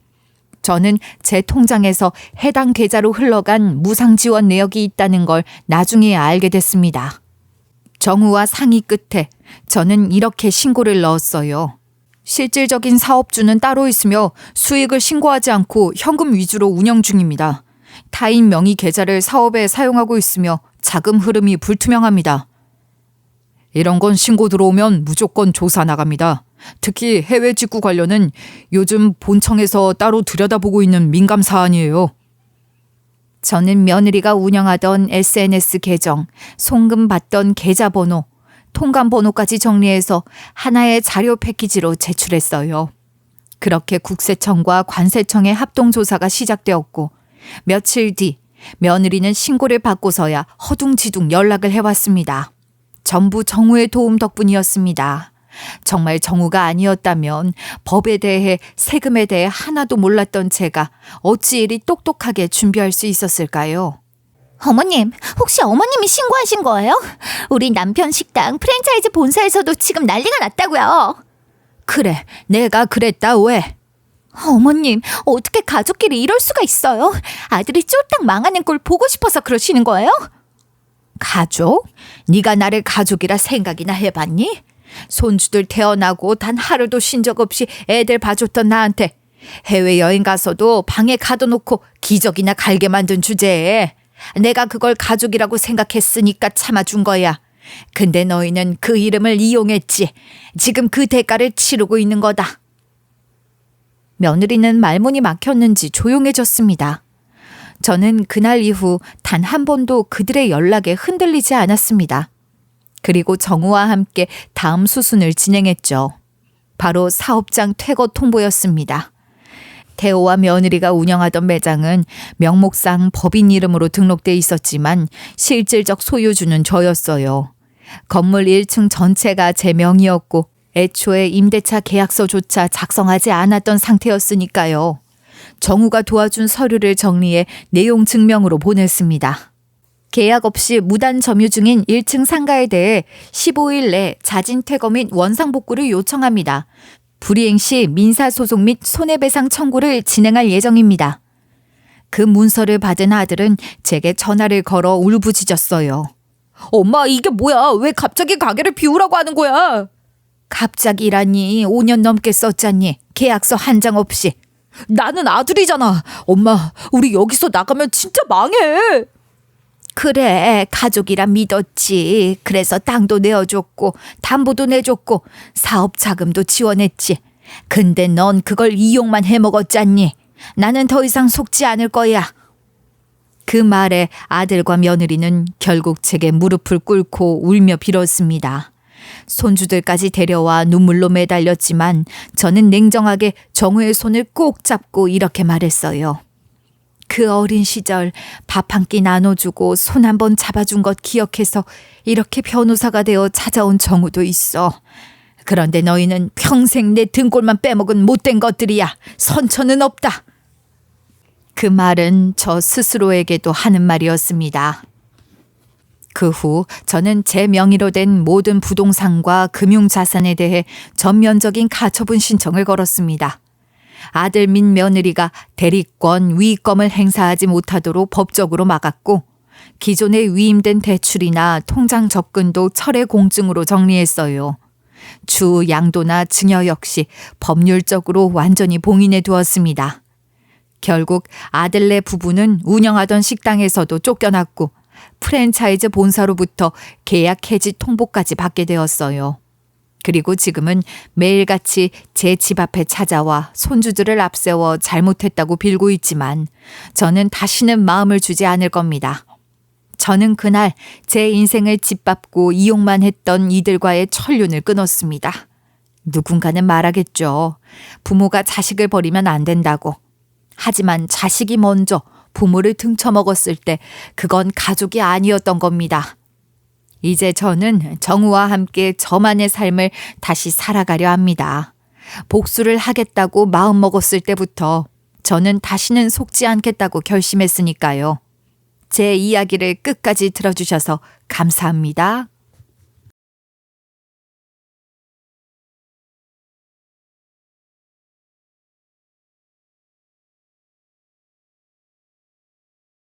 저는 제 통장에서 해당 계좌로 흘러간 무상 지원 내역이 있다는 걸 나중에 알게 됐습니다. 정우와 상의 끝에 저는 이렇게 신고를 넣었어요. 실질적인 사업주는 따로 있으며 수익을 신고하지 않고 현금 위주로 운영 중입니다. 타인 명의 계좌를 사업에 사용하고 있으며 자금 흐름이 불투명합니다. 이런 건 신고 들어오면 무조건 조사 나갑니다. 특히 해외 직구 관련은 요즘 본청에서 따로 들여다보고 있는 민감 사안이에요. 저는 며느리가 운영하던 SNS 계정, 송금 받던 계좌번호, 통관 번호까지 정리해서 하나의 자료 패키지로 제출했어요. 그렇게 국세청과 관세청의 합동조사가 시작되었고, 며칠 뒤 며느리는 신고를 받고서야 허둥지둥 연락을 해왔습니다. 전부 정우의 도움 덕분이었습니다. 정말 정우가 아니었다면 법에 대해, 세금에 대해 하나도 몰랐던 제가 어찌 이리 똑똑하게 준비할 수 있었을까요? 어머님, 혹시 어머님이 신고하신 거예요? 우리 남편 식당 프랜차이즈 본사에서도 지금 난리가 났다고요. 그래, 내가 그랬다 왜? 어머님, 어떻게 가족끼리 이럴 수가 있어요? 아들이 쫄딱 망하는 꼴 보고 싶어서 그러시는 거예요? 가족? 네가 나를 가족이라 생각이나 해봤니? 손주들 태어나고 단 하루도 쉰 적 없이 애들 봐줬던 나한테 해외여행 가서도 방에 가둬놓고 기저귀나 갈게 만든 주제에 내가 그걸 가족이라고 생각했으니까 참아준 거야. 근데 너희는 그 이름을 이용했지. 지금 그 대가를 치르고 있는 거다. 며느리는 말문이 막혔는지 조용해졌습니다. 저는 그날 이후 단 한 번도 그들의 연락에 흔들리지 않았습니다. 그리고 정우와 함께 다음 수순을 진행했죠. 바로 사업장 퇴거 통보였습니다. 태호와 며느리가 운영하던 매장은 명목상 법인 이름으로 등록돼 있었지만 실질적 소유주는 저였어요. 건물 1층 전체가 제 명의였고 애초에 임대차 계약서조차 작성하지 않았던 상태였으니까요. 정우가 도와준 서류를 정리해 내용 증명으로 보냈습니다. 계약 없이 무단 점유 중인 1층 상가에 대해 15일 내 자진 퇴거 및 원상복구를 요청합니다. 불이행 시 민사소송 및 손해배상 청구를 진행할 예정입니다. 그 문서를 받은 아들은 제게 전화를 걸어 울부짖었어요. 엄마, 이게 뭐야? 왜 갑자기 가게를 비우라고 하는 거야? 갑자기라니 5년 넘게 썼잖니. 계약서 한 장 없이. 나는 아들이잖아. 엄마, 우리 여기서 나가면 진짜 망해. 그래, 가족이라 믿었지. 그래서 땅도 내어줬고 담보도 내줬고 사업 자금도 지원했지. 근데 넌 그걸 이용만 해먹었잖니. 나는 더 이상 속지 않을 거야. 그 말에 아들과 며느리는 결국 제게 무릎을 꿇고 울며 빌었습니다. 손주들까지 데려와 눈물로 매달렸지만 저는 냉정하게 정우의 손을 꼭 잡고 이렇게 말했어요. 그 어린 시절 밥 한 끼 나눠주고 손 한 번 잡아준 것 기억해서 이렇게 변호사가 되어 찾아온 정우도 있어. 그런데 너희는 평생 내 등골만 빼먹은 못된 것들이야. 선처는 없다. 그 말은 저 스스로에게도 하는 말이었습니다. 그 후 저는 제 명의로 된 모든 부동산과 금융자산에 대해 전면적인 가처분 신청을 걸었습니다. 아들 및 며느리가 대리권, 위임권을 행사하지 못하도록 법적으로 막았고 기존에 위임된 대출이나 통장 접근도 철회 공증으로 정리했어요. 주 양도나 증여 역시 법률적으로 완전히 봉인해 두었습니다. 결국 아들네 부부는 운영하던 식당에서도 쫓겨났고 프랜차이즈 본사로부터 계약 해지 통보까지 받게 되었어요. 그리고 지금은 매일같이 제 집 앞에 찾아와 손주들을 앞세워 잘못했다고 빌고 있지만 저는 다시는 마음을 주지 않을 겁니다. 저는 그날 제 인생을 짓밟고 이용만 했던 이들과의 천륜을 끊었습니다. 누군가는 말하겠죠. 부모가 자식을 버리면 안 된다고. 하지만 자식이 먼저 부모를 등쳐먹었을 때 그건 가족이 아니었던 겁니다. 이제 저는 정우와 함께 저만의 삶을 다시 살아가려 합니다. 복수를 하겠다고 마음먹었을 때부터 저는 다시는 속지 않겠다고 결심했으니까요. 제 이야기를 끝까지 들어주셔서 감사합니다.